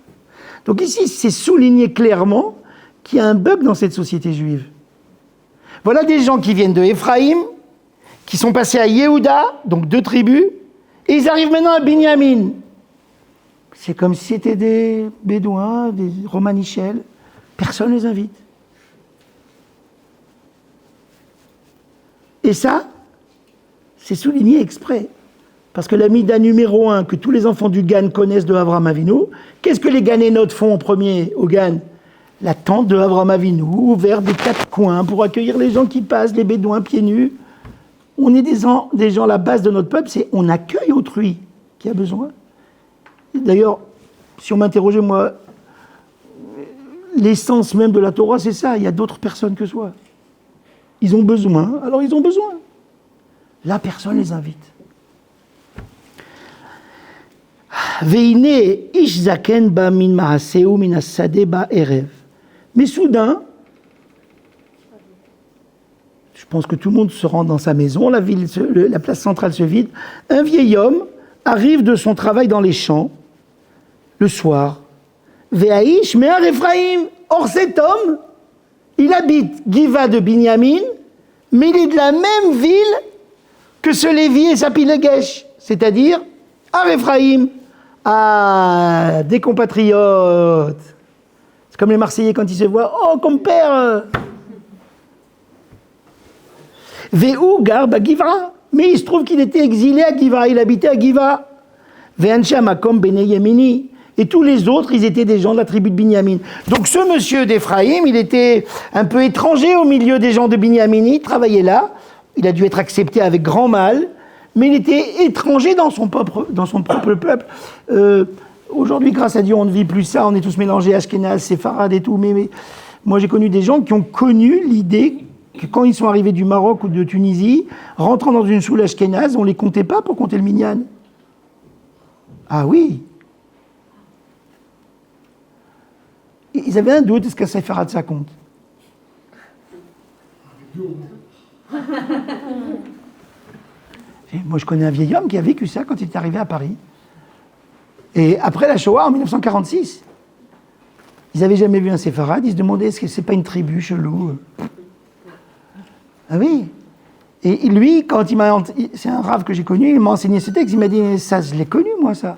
Donc ici, c'est souligné clairement qu'il y a un bug dans cette société juive. Voilà des gens qui viennent de Éphraïm, qui sont passés à Yehuda, donc 2 tribus, et ils arrivent maintenant à Binyamin. C'est comme si c'était des Bédouins, des Romanichels. Personne ne les invite. Et ça, c'est souligné exprès. Parce que la mida numéro 1 que tous les enfants du Gan connaissent de Avraham Avinu, qu'est-ce que les Ganénotes font en premier au Gan? La tente de Avraham Avinu, ouverte des 4 coins pour accueillir les gens qui passent, les Bédouins pieds nus. On est des gens, la base de notre peuple, c'est on accueille autrui qui a besoin. D'ailleurs, si on m'interrogeait, moi, l'essence même de la Torah, c'est ça, il y a d'autres personnes que soi. Ils ont besoin, alors ils ont besoin. Là, personne ne les invite. Veine ish zaken ba min maaseu min asade ba erev. Mais soudain, je pense que tout le monde se rend dans sa maison, la place centrale se vide, un vieil homme arrive de son travail dans les champs, le soir. Ve'aish me'ar Ephraim. Or cet homme, il habite Giva de Binyamin, mais il est de la même ville que ce Lévi et sa Pilegesh, c'est-à-dire Ar Ephraim. Ah, des compatriotes. C'est comme les Marseillais quand ils se voient. Oh, compère. Ve'u gar b'Givra. Mais il se trouve qu'il était exilé à Givra. Il habitait à Givra. Ve'ansha makom bnei Yemini. Et tous les autres, ils étaient des gens de la tribu de Binyamin. Donc ce monsieur d'Ephraïm, il était un peu étranger au milieu des gens de Binyamin. Il travaillait là. Il a dû être accepté avec grand mal. Mais il était étranger dans son propre peuple. Aujourd'hui, grâce à Dieu, on ne vit plus ça. On est tous mélangés, Ashkénaz, Séfarades et tout. Mais moi, j'ai connu des gens qui ont connu l'idée que quand ils sont arrivés du Maroc ou de Tunisie, rentrant dans une soule Ashkénaze, on ne les comptait pas pour compter le minyan. Ah oui. Ils avaient un doute, est-ce qu'un Séfarade, ça compte? Et moi, je connais un vieil homme qui a vécu ça quand il est arrivé à Paris. Et après la Shoah, en 1946, ils n'avaient jamais vu un séfarade. Ils se demandaient, est-ce que c'est pas une tribu chelou? Ah oui. Et lui, quand c'est un rave que j'ai connu, il m'a enseigné ce texte. Il m'a dit, ça, je l'ai connu, moi, ça.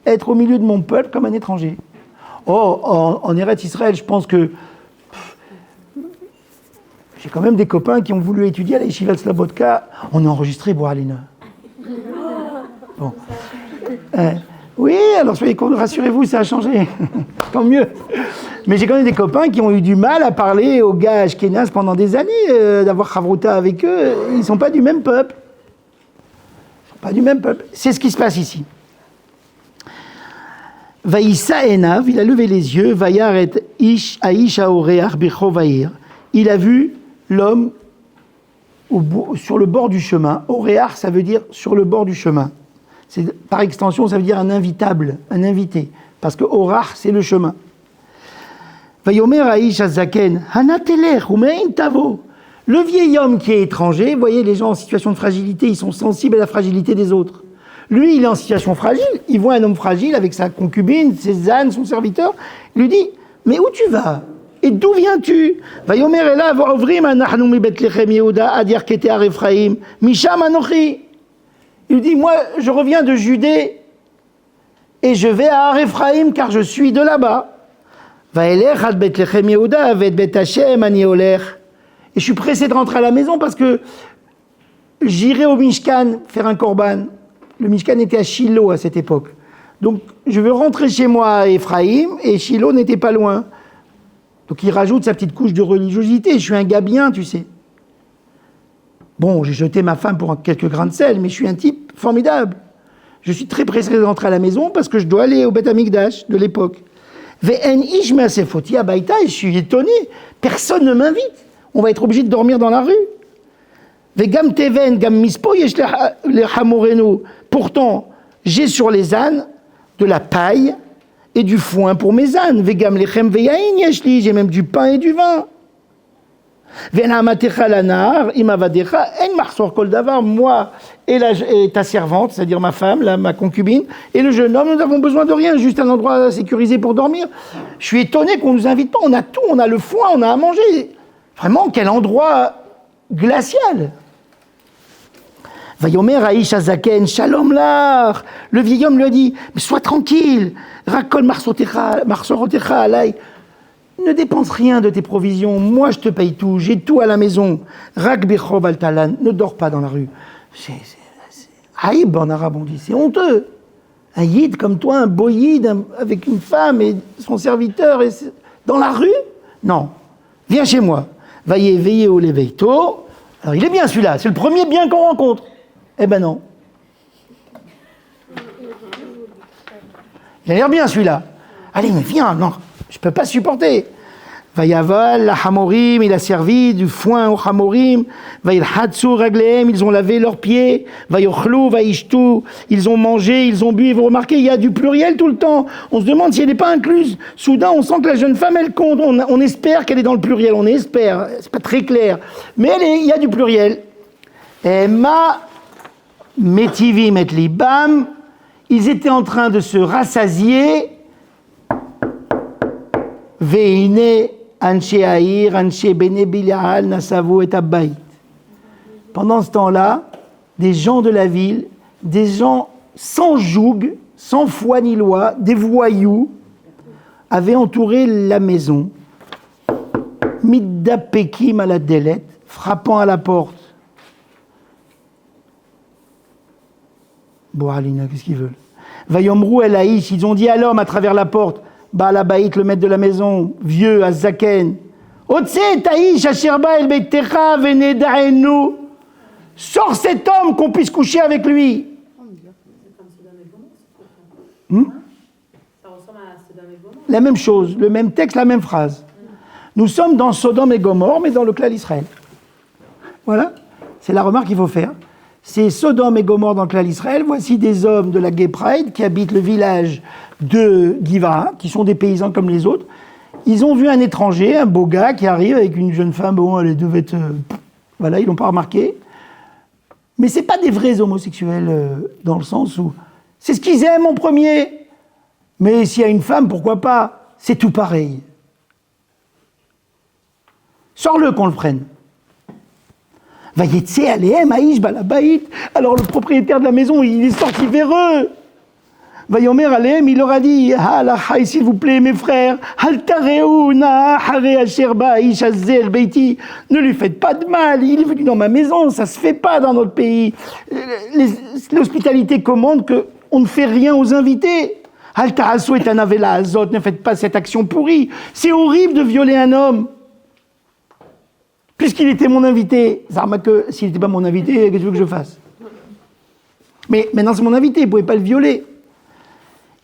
Être au milieu de mon peuple comme un étranger. Oh, en Eretz Israël, je pense que j'ai quand même des copains qui ont voulu étudier à la Yeshiva de Slobodka. On a enregistré Boalina. Bon. Oui, alors soyez rassurez-vous, ça a changé. Tant mieux. Mais j'ai quand même des copains qui ont eu du mal à parler aux gars ashkénazes pendant des années, d'avoir chavruta avec eux. Ils ne sont pas du même peuple. Ils sont pas du même peuple. C'est ce qui se passe ici. Vaïssa Enav, il a levé les yeux. Vayar et ish aish aoreach bicho vaïr. Il a vu l'homme sur le bord du chemin. Oreach, ça veut dire sur le bord du chemin. Par extension, ça veut dire un invitable, un invité. Parce que Orach, c'est le chemin. Vayomer Aïch Azaken, Hanateler, Umein Tavo. Le vieil homme qui est étranger, vous voyez, les gens en situation de fragilité, ils sont sensibles à la fragilité des autres. Lui, il est en situation fragile, il voit un homme fragile avec sa concubine, ses ânes, son serviteur. Il lui dit, mais où tu vas? Et d'où viens-tu? Vayomer Elav, Ovrim Anachnu mi Bethlehem Yehuda, Adir Kete Ar Ephraim, Misham Anochi. Il lui dit, moi, je reviens de Judée et je vais à Ar Ephraim car je suis de là-bas. Vaelech ad Bethlehem Yehuda avet Bet Hashem ani olech. Et je suis pressé de rentrer à la maison parce que j'irai au Mishkan faire un korban. Le Mishkan était à Shiloh à cette époque. Donc, je veux rentrer chez moi à Ephraim et Shiloh n'était pas loin. Donc, il rajoute sa petite couche de religiosité. Je suis un gars bien, tu sais. Bon, j'ai jeté ma femme pour quelques grains de sel, mais je suis un type formidable. Je suis très pressé de rentrer à la maison parce que je dois aller au Beth Amikdash de l'époque. Ve'en ish me'asefoti abaita, et je suis étonné. Personne ne m'invite. On va être obligé de dormir dans la rue. Ve'gam teven gam mispo yesh lehamorenu. Pourtant, j'ai sur les ânes de la paille et du foin pour mes ânes. Ve'gam lechem ve'yain yesh li. J'ai même du pain et du vin. Moi et ta servante, c'est-à-dire ma femme, ma concubine, et le jeune homme, nous n'avons besoin de rien, juste un endroit sécurisé pour dormir. Je suis étonné qu'on ne nous invite pas, on a tout, on a le foin, on a à manger. Vraiment, quel endroit glacial. Vayomer Aïch Azaken, Shalom Lar. Le vieil homme lui a dit, mais sois tranquille, Rakol Marsotecha Alay. Ne dépense rien de tes provisions, moi je te paye tout, j'ai tout à la maison. Rak Bechov Altalan, ne dors pas dans la rue. C'est haïb en arabe, on dit, c'est honteux. Un yid comme toi, un beau yid avec une femme et son serviteur, et dans la rue? Non. Viens chez moi. Vaillez veiller au leveito. Alors il est bien celui-là, c'est le premier bien qu'on rencontre. Eh ben non. Il a l'air bien celui-là. Allez, mais viens, non, je ne peux pas supporter. Vayaval, la hamorim, il a servi du foin au hamorim. Vailhatsu ragleem, ils ont lavé leurs pieds. Vayochlu, vaishtu, ils ont mangé, ils ont bu. Et vous remarquez, il y a du pluriel tout le temps. On se demande si elle n'est pas incluse. Soudain, on sent que la jeune femme, elle compte. On espère qu'elle est dans le pluriel. On espère. C'est pas très clair. Mais il y a du pluriel. Ma metivim et libam, ils étaient en train de se rassasier. Veine Anche Aïr, Anche Bene Bilial, Nassavou et Abbaït. Pendant ce temps-là, des gens de la ville, des gens sans joug, sans foi ni loi, des voyous, avaient entouré la maison. Midda Pekim à la délette, frappant à la porte. Bon, Alina, qu'est-ce qu'ils veulent? Vayomrou El Aïch, ils ont dit à l'homme à travers la porte, Baal Abaït, le maître de la maison, vieux, Azaken. Otse Taïch, Asherba El Beitecha, Veneda'enu. Sors cet homme qu'on puisse coucher avec lui. Ça ressemble à Sodome et Gomorrhe. La même chose, le même texte, la même phrase. Nous sommes dans Sodome et Gomorrhe, mais dans le clan d'Israël. Voilà, c'est la remarque qu'il faut faire. C'est Sodome et Gomorrhe dans le clan d'Israël. Voici des hommes de la Gay Pride qui habitent le village de Giva, qui sont des paysans comme les autres. Ils ont vu un étranger, un beau gars qui arrive avec une jeune femme. Bon, elle devait être... voilà, ils l'ont pas remarqué. Mais c'est pas des vrais homosexuels dans le sens où... C'est ce qu'ils aiment en premier. Mais s'il y a une femme, pourquoi pas? C'est tout pareil. Sors-le qu'on le prenne. Vayetse alehem aïch balabaït. Alors le propriétaire de la maison, il est sorti vers eux. Vayomer alehem, il leur a dit, halachai, s'il vous plaît, mes frères, haltareuna hare asher ba'aïch azel beiti. Ne lui faites pas de mal, il est venu dans ma maison, ça se fait pas dans notre pays. L'hospitalité commande qu'on ne fait rien aux invités. Haltarasu et anavela azot, ne faites pas cette action pourrie. C'est horrible de violer un homme. Puisqu'il était mon invité, Zarma que s'il n'était pas mon invité, qu'est-ce que tu veux que je fasse? Mais maintenant c'est mon invité, vous ne pouvez pas le violer.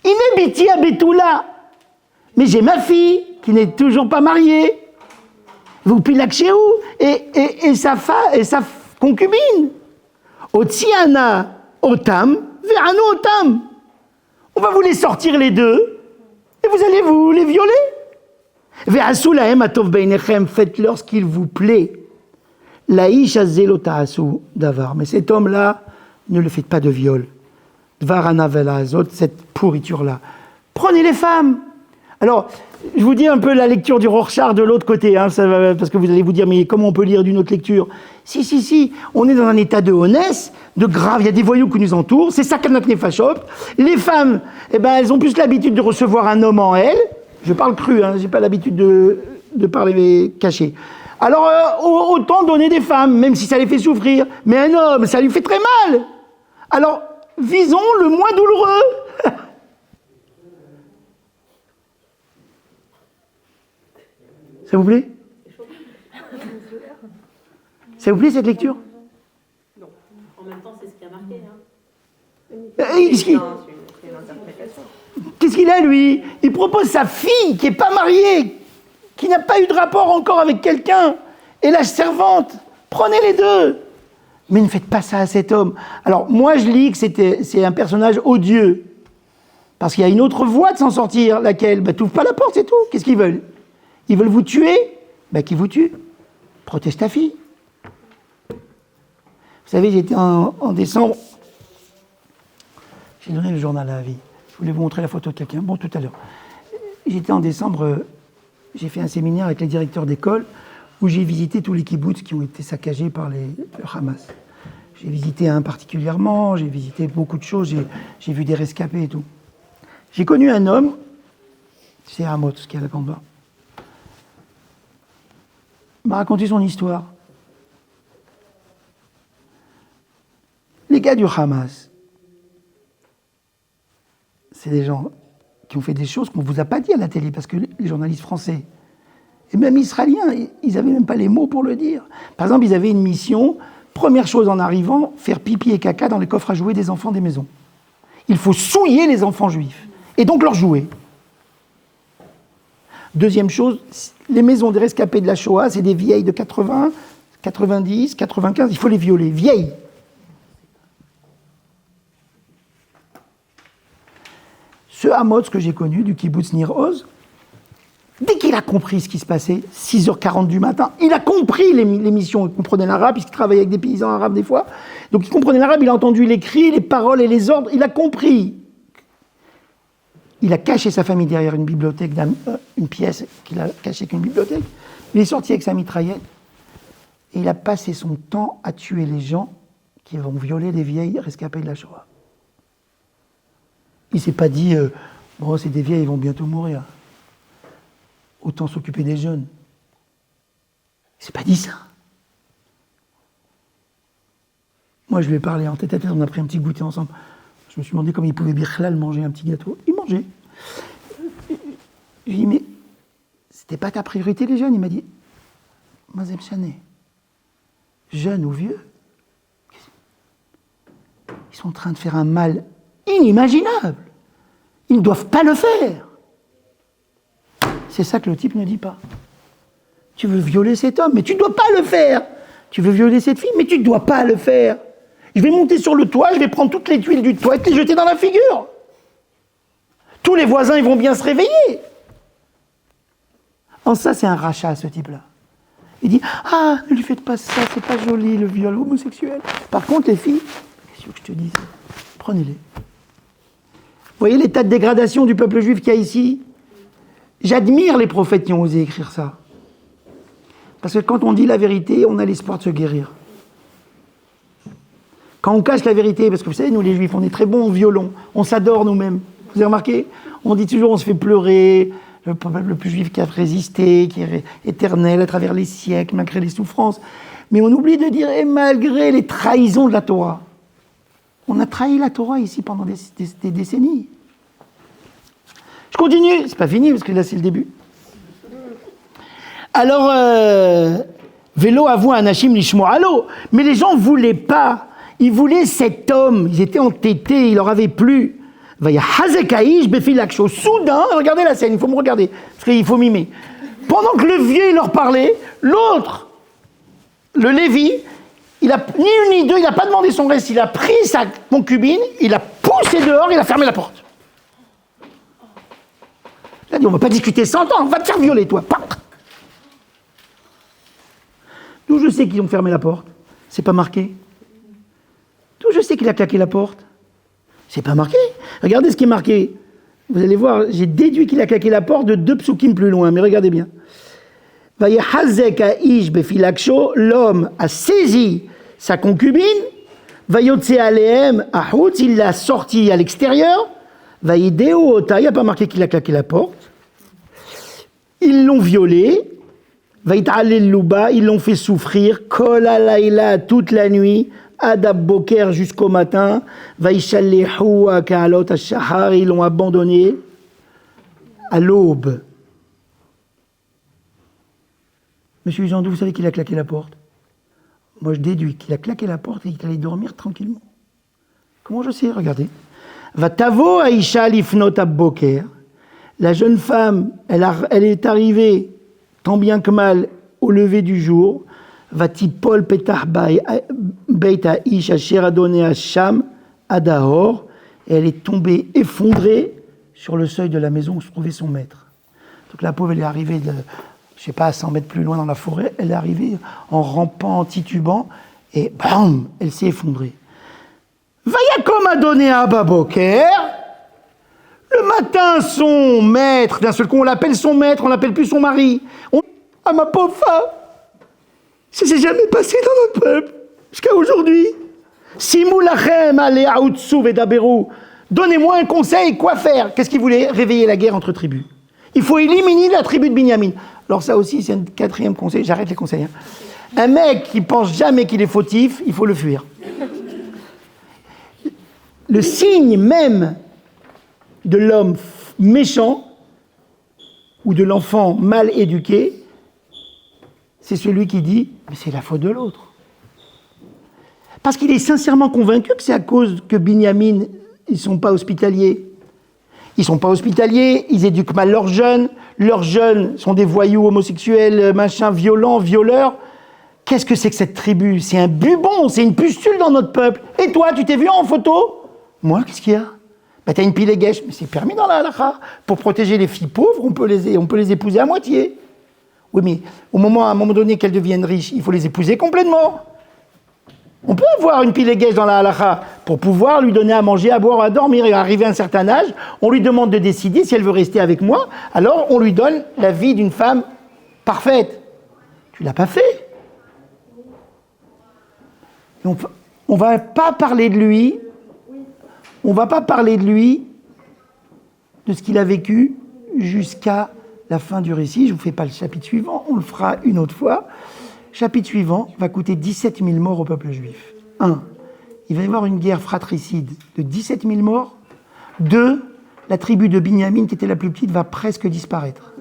Inebiti à Betula. Mais j'ai ma fille qui n'est toujours pas mariée. Vous pilakchéou et sa concubine. Otiana otam, verano otam. On va vous les sortir les deux et vous allez vous les violer. Ve'asu lahem atov beinechem, faites-leur ce qu'il vous plaît. Laïch azelotaasu davar. Mais cet homme-là, ne le faites pas de viol. Dvar anavela azot, cette pourriture-là. Prenez les femmes. Alors, je vous dis un peu la lecture du Rorschach de l'autre côté, hein, parce que vous allez vous dire, mais comment on peut lire d'une autre lecture? Si, on est dans un état de honnête, de grave, il y a des voyous qui nous entourent, c'est ça qu'Anat Nefashot. Les femmes, eh ben, elles ont plus l'habitude de recevoir un homme en elles. Je parle cru, hein, j'ai pas l'habitude de parler caché. Alors, autant donner des femmes, même si ça les fait souffrir. Mais un homme, ça lui fait très mal. Alors, visons le moins douloureux. Ça vous plaît? Ça vous plaît cette lecture? Non. En même temps, c'est ce qui a marqué. Qu'est-ce qu'il a, lui? Il propose sa fille qui n'est pas mariée, qui n'a pas eu de rapport encore avec quelqu'un, et la servante. Prenez les deux. Mais ne faites pas ça à cet homme. Alors, moi, je lis que c'est un personnage odieux. Parce qu'il y a une autre voie de s'en sortir, laquelle? Bah, t'ouvres pas la porte, c'est tout. Qu'est-ce qu'ils veulent? Ils veulent vous tuer? Bah, qu'ils vous tuent. Protège ta fille. Vous savez, j'étais en décembre. J'ai donné le journal à la vie. Je voulais vous montrer la photo de quelqu'un. Bon, tout à l'heure. J'étais en décembre, j'ai fait un séminaire avec les directeurs d'école où j'ai visité tous les kibboutz qui ont été saccagés par le Hamas. J'ai visité un particulièrement, j'ai visité beaucoup de choses, j'ai vu des rescapés et tout. J'ai connu un homme, c'est Amos qui est à la Campa, m'a raconté son histoire. Les gars du Hamas, c'est des gens qui ont fait des choses qu'on ne vous a pas dit à la télé, parce que les journalistes français, et même israéliens, ils n'avaient même pas les mots pour le dire. Par exemple, ils avaient une mission, première chose en arrivant, faire pipi et caca dans les coffres à jouets des enfants des maisons. Il faut souiller les enfants juifs, et donc leur jouer. Deuxième chose, les maisons des rescapés de la Shoah, c'est des vieilles de 80, 90, 95, il faut les violer, vieilles. Ce Amos que j'ai connu, du kibbutz Nir Oz, dès qu'il a compris ce qui se passait, 6h40 du matin, il a compris l'émission, il comprenait l'arabe, puisqu'il travaillait avec des paysans arabes des fois, donc il comprenait l'arabe, il a entendu les cris, les paroles et les ordres, il a compris. Il a caché sa famille derrière une bibliothèque, une pièce qu'il a cachée avec une bibliothèque, il est sorti avec sa mitraillette, et il a passé son temps à tuer les gens qui vont violer les vieilles rescapées de la Shoah. Il ne s'est pas dit bon, c'est des vieilles, ils vont bientôt mourir. Autant s'occuper des jeunes. Il ne s'est pas dit ça. Moi, je lui ai parlé en tête à tête, on a pris un petit goûter ensemble. Je me suis demandé comment il pouvait Birklal manger un petit gâteau. Il mangeait. Je lui ai dit, mais c'était pas ta priorité, les jeunes? Il m'a dit, Mazem Chané, jeunes ou vieux, ils sont en train de faire un mal inimaginable. Ils ne doivent pas le faire. C'est ça que le type ne dit pas. Tu veux violer cet homme, mais tu ne dois pas le faire. Tu veux violer cette fille, mais tu ne dois pas le faire. Je vais monter sur le toit, je vais prendre toutes les tuiles du toit et te les jeter dans la figure. Tous les voisins, ils vont bien se réveiller. En ça, c'est un rachat, ce type-là. Il dit, ah, ne lui faites pas ça, c'est pas joli, le viol homosexuel. Par contre, les filles, qu'est-ce que je te dis? Prenez-les. Vous voyez l'état de dégradation du peuple juif qu'il y a ici? J'admire les prophètes qui ont osé écrire ça. Parce que quand on dit la vérité, on a l'espoir de se guérir. Quand on cache la vérité, parce que vous savez, nous les juifs, on est très bons au violon, on s'adore nous-mêmes. Vous avez remarqué? On dit toujours, on se fait pleurer, le peuple le plus juif qui a résisté, qui est éternel à travers les siècles, malgré les souffrances. Mais on oublie de dire, et malgré les trahisons de la Torah. On a trahi la Torah ici pendant des décennies. Je continue, c'est pas fini, parce que là c'est le début. Alors, Vélo avoue à Anachim Lishmo'alo, mais les gens ne voulaient pas. Ils voulaient cet homme, ils étaient entêtés, il leur avait plu. Soudain, regardez la scène, il faut me regarder, parce qu'il faut mimer. Pendant que le vieux il leur parlait, l'autre, le Lévi, il a ni une ni deux, il n'a pas demandé son reste, il a pris sa concubine, il a poussé dehors, il a fermé la porte. Il a dit, on ne va pas discuter 100 ans, on va te faire violer, toi. D'où je sais qu'ils ont fermé la porte, c'est pas marqué. D'où je sais qu'il a claqué la porte, c'est pas marqué. Regardez ce qui est marqué. Vous allez voir, j'ai déduit qu'il a claqué la porte de 2 psukim plus loin, mais regardez bien. Vayehazek ha'ish befilaksho, l'homme a saisi sa concubine, vayotse alehem ahutz, il l'a sortie à l'extérieur, vayideu ota, il n'y a pas marqué qu'il a claqué la porte. Ils l'ont violée, vayit'alel louba, ils l'ont fait souffrir, kol alayla, toute la nuit, adab boker jusqu'au matin, vayishallehu ka'alot ash-shahar, ils l'ont abandonné à l'aube. Monsieur Jandou, vous savez qu'il a claqué la porte? Moi, je déduis qu'il a claqué la porte et qu'il allait dormir tranquillement. Comment je sais? Regardez. Vatavo Aïcha lifnot abboker. La jeune femme, elle est arrivée, tant bien que mal, au lever du jour. Vatipol petah beit ha'ish asher adonai Hasham adahor. Et elle est tombée effondrée sur le seuil de la maison où se trouvait son maître. Donc la pauvre, elle est arrivée je ne sais pas, à 100 mètres plus loin dans la forêt, elle est arrivée en rampant, en titubant, et bam, elle s'est effondrée. Vayakom a donné à Baboker. Le matin, son maître, d'un seul coup, on l'appelle son maître, on l'appelle plus son mari. Ah, ma pauvre femme, ça s'est jamais passé dans notre peuple, jusqu'à aujourd'hui. Simulachem aleaoutsu vedaberu. Donnez-moi un conseil, quoi faire? Qu'est-ce qu'il voulait? Réveiller la guerre entre tribus. Il faut éliminer la tribu de Binyamin. Alors ça aussi, c'est un quatrième conseil. J'arrête les conseils. Hein. Un mec qui pense jamais qu'il est fautif, il faut le fuir. Le signe même de l'homme méchant ou de l'enfant mal éduqué, c'est celui qui dit « mais c'est la faute de l'autre ». Parce qu'il est sincèrement convaincu que c'est à cause que Binyamin, ils ne sont pas hospitaliers. Ils ne sont pas hospitaliers, ils éduquent mal leurs jeunes sont des voyous homosexuels, machin, violents, violeurs. Qu'est-ce que c'est que cette tribu? C'est un bubon, c'est une pustule dans notre peuple. Et toi, tu t'es vu en photo? Moi, qu'est-ce qu'il y a? Bah, t'as une piléguèche, mais c'est permis dans la halakha. Pour protéger les filles pauvres, on peut les épouser à moitié. Oui, mais à un moment donné qu'elles deviennent riches, il faut les épouser complètement. On peut avoir une piléguèche dans la halakha pour pouvoir lui donner à manger, à boire, à dormir. Et arrivé à un certain âge, on lui demande de décider si elle veut rester avec moi. Alors, on lui donne la vie d'une femme parfaite. Tu l'as pas fait. On va pas parler de lui. On va pas parler de lui, de ce qu'il a vécu jusqu'à la fin du récit. Je vous fais pas le chapitre suivant, on le fera une autre fois. Chapitre suivant va coûter 17 000 morts au peuple juif. 1. Il va y avoir une guerre fratricide de 17 000 morts. 2. La tribu de Binyamin, qui était la plus petite, va presque disparaître.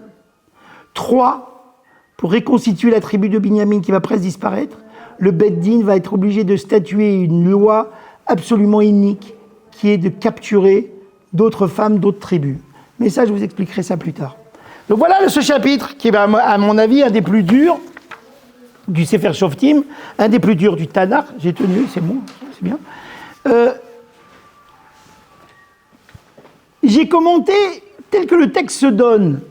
3. Pour reconstituer la tribu de Binyamin qui va presque disparaître, le Beth Din va être obligé de statuer une loi absolument inique qui est de capturer d'autres femmes, d'autres tribus. Mais ça, je vous expliquerai ça plus tard. Donc voilà ce chapitre qui est, à mon avis, un des plus durs du Sefer Shoftim, un des plus durs du Tanakh. J'ai tenu, c'est bon, c'est bien. J'ai commenté tel que le texte se donne.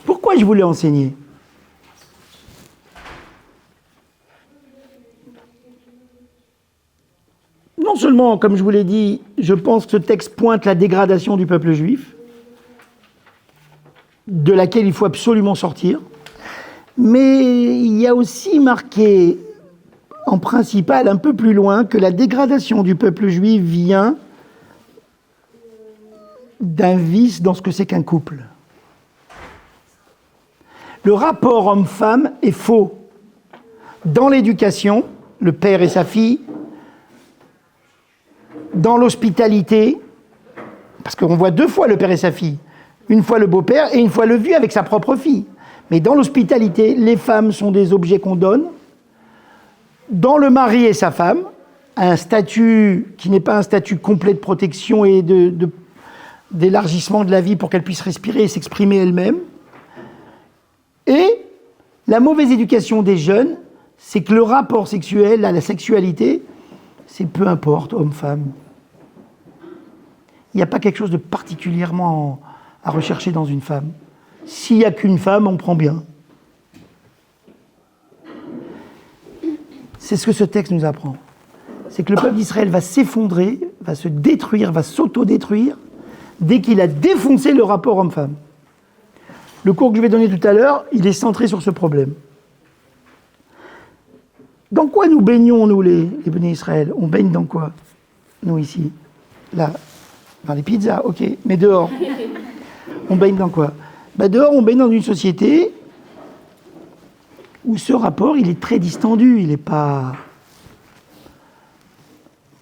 Pourquoi je voulais enseigner? Non seulement, comme je vous l'ai dit, je pense que ce texte pointe la dégradation du peuple juif, de laquelle il faut absolument sortir, mais il y a aussi marqué, en principal, un peu plus loin, que la dégradation du peuple juif vient d'un vice dans ce que c'est qu'un couple. Le rapport homme-femme est faux. Dans l'éducation, le père et sa fille, dans l'hospitalité, parce qu'on voit deux fois le père et sa fille, une fois le beau-père et une fois le vieux avec sa propre fille. Mais dans l'hospitalité, les femmes sont des objets qu'on donne. Dans le mari et sa femme, un statut qui n'est pas un statut complet de protection et d'élargissement de la vie pour qu'elle puisse respirer et s'exprimer elle-même. Et la mauvaise éducation des jeunes, c'est que le rapport sexuel à la sexualité, c'est peu importe, homme-femme. Il n'y a pas quelque chose de particulièrement à rechercher dans une femme. S'il n'y a qu'une femme, on prend bien. C'est ce que ce texte nous apprend. C'est que le peuple d'Israël va s'effondrer, va se détruire, va s'auto-détruire, dès qu'il a défoncé le rapport homme-femme. Le cours que je vais donner tout à l'heure, il est centré sur ce problème. Dans quoi nous baignons, nous, les béné Israël? On baigne dans quoi, nous, ici? Là, dans les pizzas, ok, mais dehors. On baigne dans quoi? Dehors, on baigne dans une société où ce rapport, il est très distendu, il n'est pas...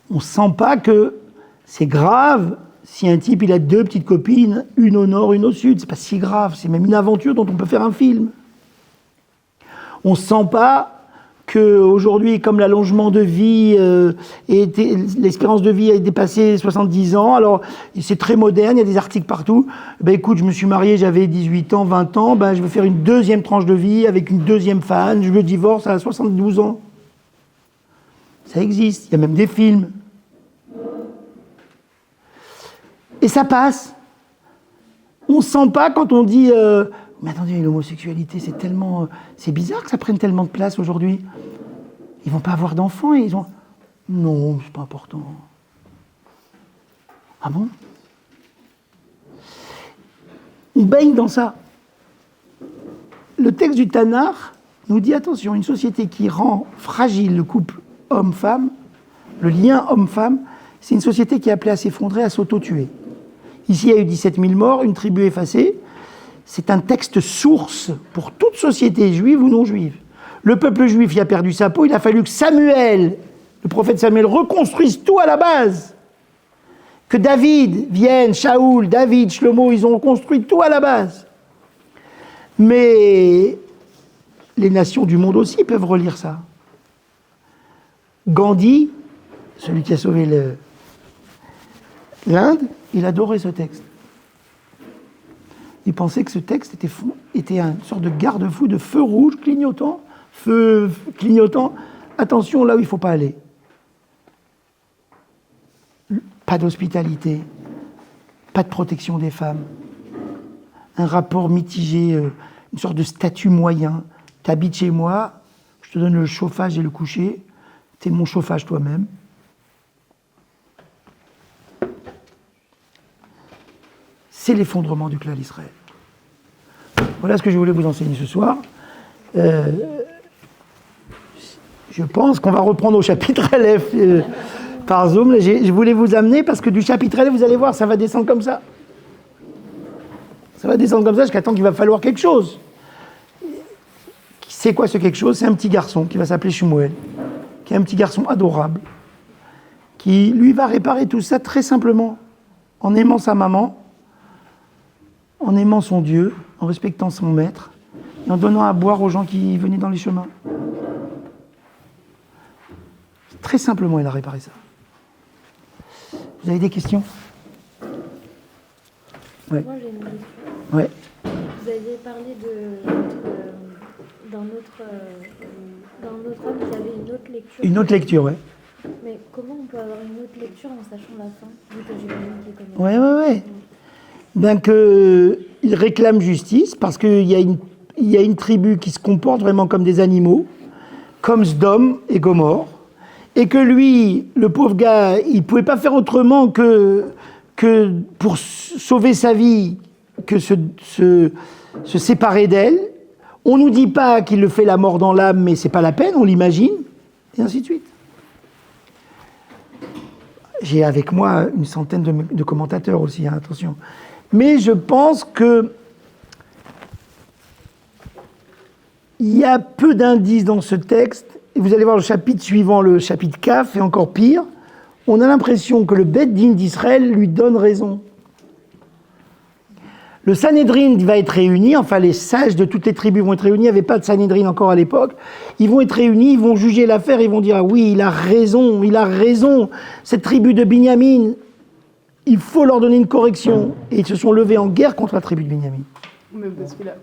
On ne sent pas que c'est grave si un type, il a deux petites copines, une au nord, une au sud. C'est pas si grave, c'est même une aventure dont on peut faire un film. On ne sent pas qu'aujourd'hui, comme l'allongement de vie, l'espérance de vie a dépassé 70 ans, alors c'est très moderne, il y a des articles partout. Écoute, je me suis marié, j'avais 18 ans, 20 ans, je vais faire une deuxième tranche de vie avec une deuxième femme, je me divorce à 72 ans. Ça existe, il y a même des films. Et ça passe. On ne sent pas quand on dit mais attendez, l'homosexualité, c'est tellement... c'est bizarre que ça prenne tellement de place aujourd'hui. Ils ne vont pas avoir d'enfants et ils ont... Non, c'est pas important. Ah bon? On baigne dans ça. Le texte du Tanakh nous dit, attention, une société qui rend fragile le couple homme-femme, Le lien homme-femme, c'est une société qui est appelée à s'effondrer, à s'auto-tuer. Ici, il y a eu 17 000 morts, une tribu effacée. C'est un texte source pour toute société, juive ou non juive. Le peuple juif y a perdu sa peau, il a fallu que Samuel, le prophète Samuel, reconstruise tout à la base. Que David vienne, Shaoul, David, Shlomo, ils ont construit tout à la base. Mais les nations du monde aussi peuvent relire ça. Gandhi, celui qui a sauvé l'Inde, il adorait ce texte. Il pensait que ce texte était une sorte de garde-fou, de feu rouge clignotant, feu clignotant. Attention là où il ne faut pas aller. Pas d'hospitalité, pas de protection des femmes, un rapport mitigé, une sorte de statut moyen. Tu habites chez moi, je te donne le chauffage et le coucher, tu es mon chauffage toi-même. C'est l'effondrement du clan d'Israël. Voilà ce que je voulais vous enseigner ce soir. Je pense qu'on va reprendre au chapitre Aleph par Zoom. Là, je voulais vous amener parce que du chapitre Aleph, vous allez voir, ça va descendre comme ça. Ça va descendre comme ça jusqu'à temps qu'il va falloir quelque chose. C'est quoi ce quelque chose? C'est un petit garçon qui va s'appeler Shmuel, qui est un petit garçon adorable, qui lui va réparer tout ça très simplement, en aimant sa maman, en aimant son Dieu, en respectant son maître, et en donnant à boire aux gens qui venaient dans les chemins. Très simplement, il a réparé ça. Vous avez des questions? Ouais. Moi, j'ai une question. Ouais. Vous aviez parlé d'un autre homme qui avait une autre lecture. Une autre lecture, ouais. Mais comment on peut avoir une autre lecture en sachant la fin, vu que j'imagine qu'il connaît. Ouais. Bien qu'il réclame justice, parce qu'il y a une tribu qui se comporte vraiment comme des animaux, comme Sdom et Gomorrhe, et que lui, le pauvre gars, il ne pouvait pas faire autrement que pour sauver sa vie, que se séparer d'elle. On ne nous dit pas qu'il le fait la mort dans l'âme, mais c'est pas la peine, on l'imagine, et ainsi de suite. J'ai avec moi une centaine de commentateurs aussi, hein, attention. Mais je pense que il y a peu d'indices dans ce texte, et vous allez voir le chapitre suivant, le chapitre Kaf, et encore pire, on a l'impression que le Beth Din d'Israël lui donne raison. Le Sanhédrin va être réuni, enfin les sages de toutes les tribus vont être réunis, il n'y avait pas de Sanhédrin encore à l'époque, ils vont être réunis, ils vont juger l'affaire, ils vont dire ah oui, il a raison, cette tribu de Binyamin, il faut leur donner une correction. Et ils se sont levés en guerre contre la tribu de Binyamin. Mais parce qu'il a...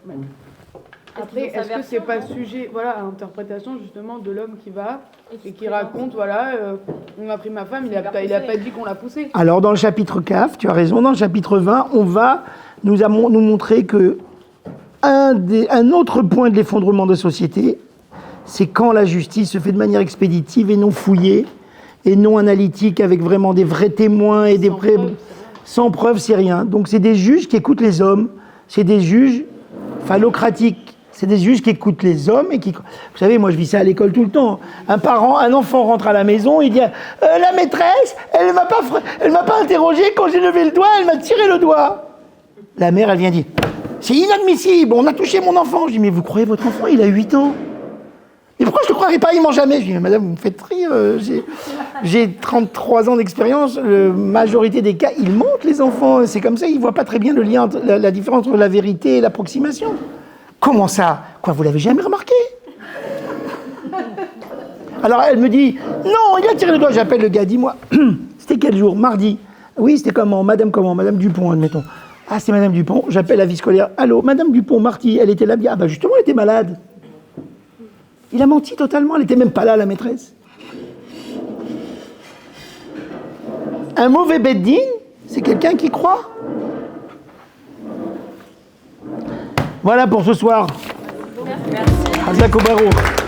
Après, est-ce que c'est pas sujet à l'interprétation justement de l'homme qui va et qui raconte, on a pris ma femme, il a pas dit qu'on l'a poussée. Alors dans le chapitre Kaf, tu as raison, dans le chapitre 20, on va nous montrer que un autre point de l'effondrement de la société, c'est quand la justice se fait de manière expéditive et non fouillée, et non analytique, avec vraiment des vrais témoins et des vrais... Sans preuve, c'est rien. Donc c'est des juges qui écoutent les hommes, c'est des juges phallocratiques, c'est des juges qui écoutent les hommes et qui... Vous savez, moi je vis ça à l'école tout le temps. Un enfant rentre à la maison, il dit la maîtresse, elle m'a pas interrogé quand j'ai levé le doigt, elle m'a tiré le doigt. La mère, elle vient dire c'est inadmissible, on a touché mon enfant. Je dis mais vous croyez votre enfant, il a 8 ans? Et pourquoi je ne le croirais pas, il ment jamais? Je dis, madame, vous me faites rire, j'ai 33 ans d'expérience, la majorité des cas, ils mentent les enfants, c'est comme ça, ils ne voient pas très bien le lien, la différence entre la vérité et l'approximation. Comment ça? Quoi, vous l'avez jamais remarqué? Alors elle me dit, non, il a tiré le doigt, j'appelle le gars, dis-moi, c'était quel jour? Mardi. Oui, c'était comment? Madame Dupont, admettons. Ah, c'est madame Dupont, j'appelle la vie scolaire. Allô, madame Dupont, mardi, elle était là, ah bah justement, elle était malade. Il a menti totalement, elle n'était même pas là, la maîtresse. Un mauvais Beth Din, c'est quelqu'un qui croit. Voilà pour ce soir. Merci. Hazak Obarouk.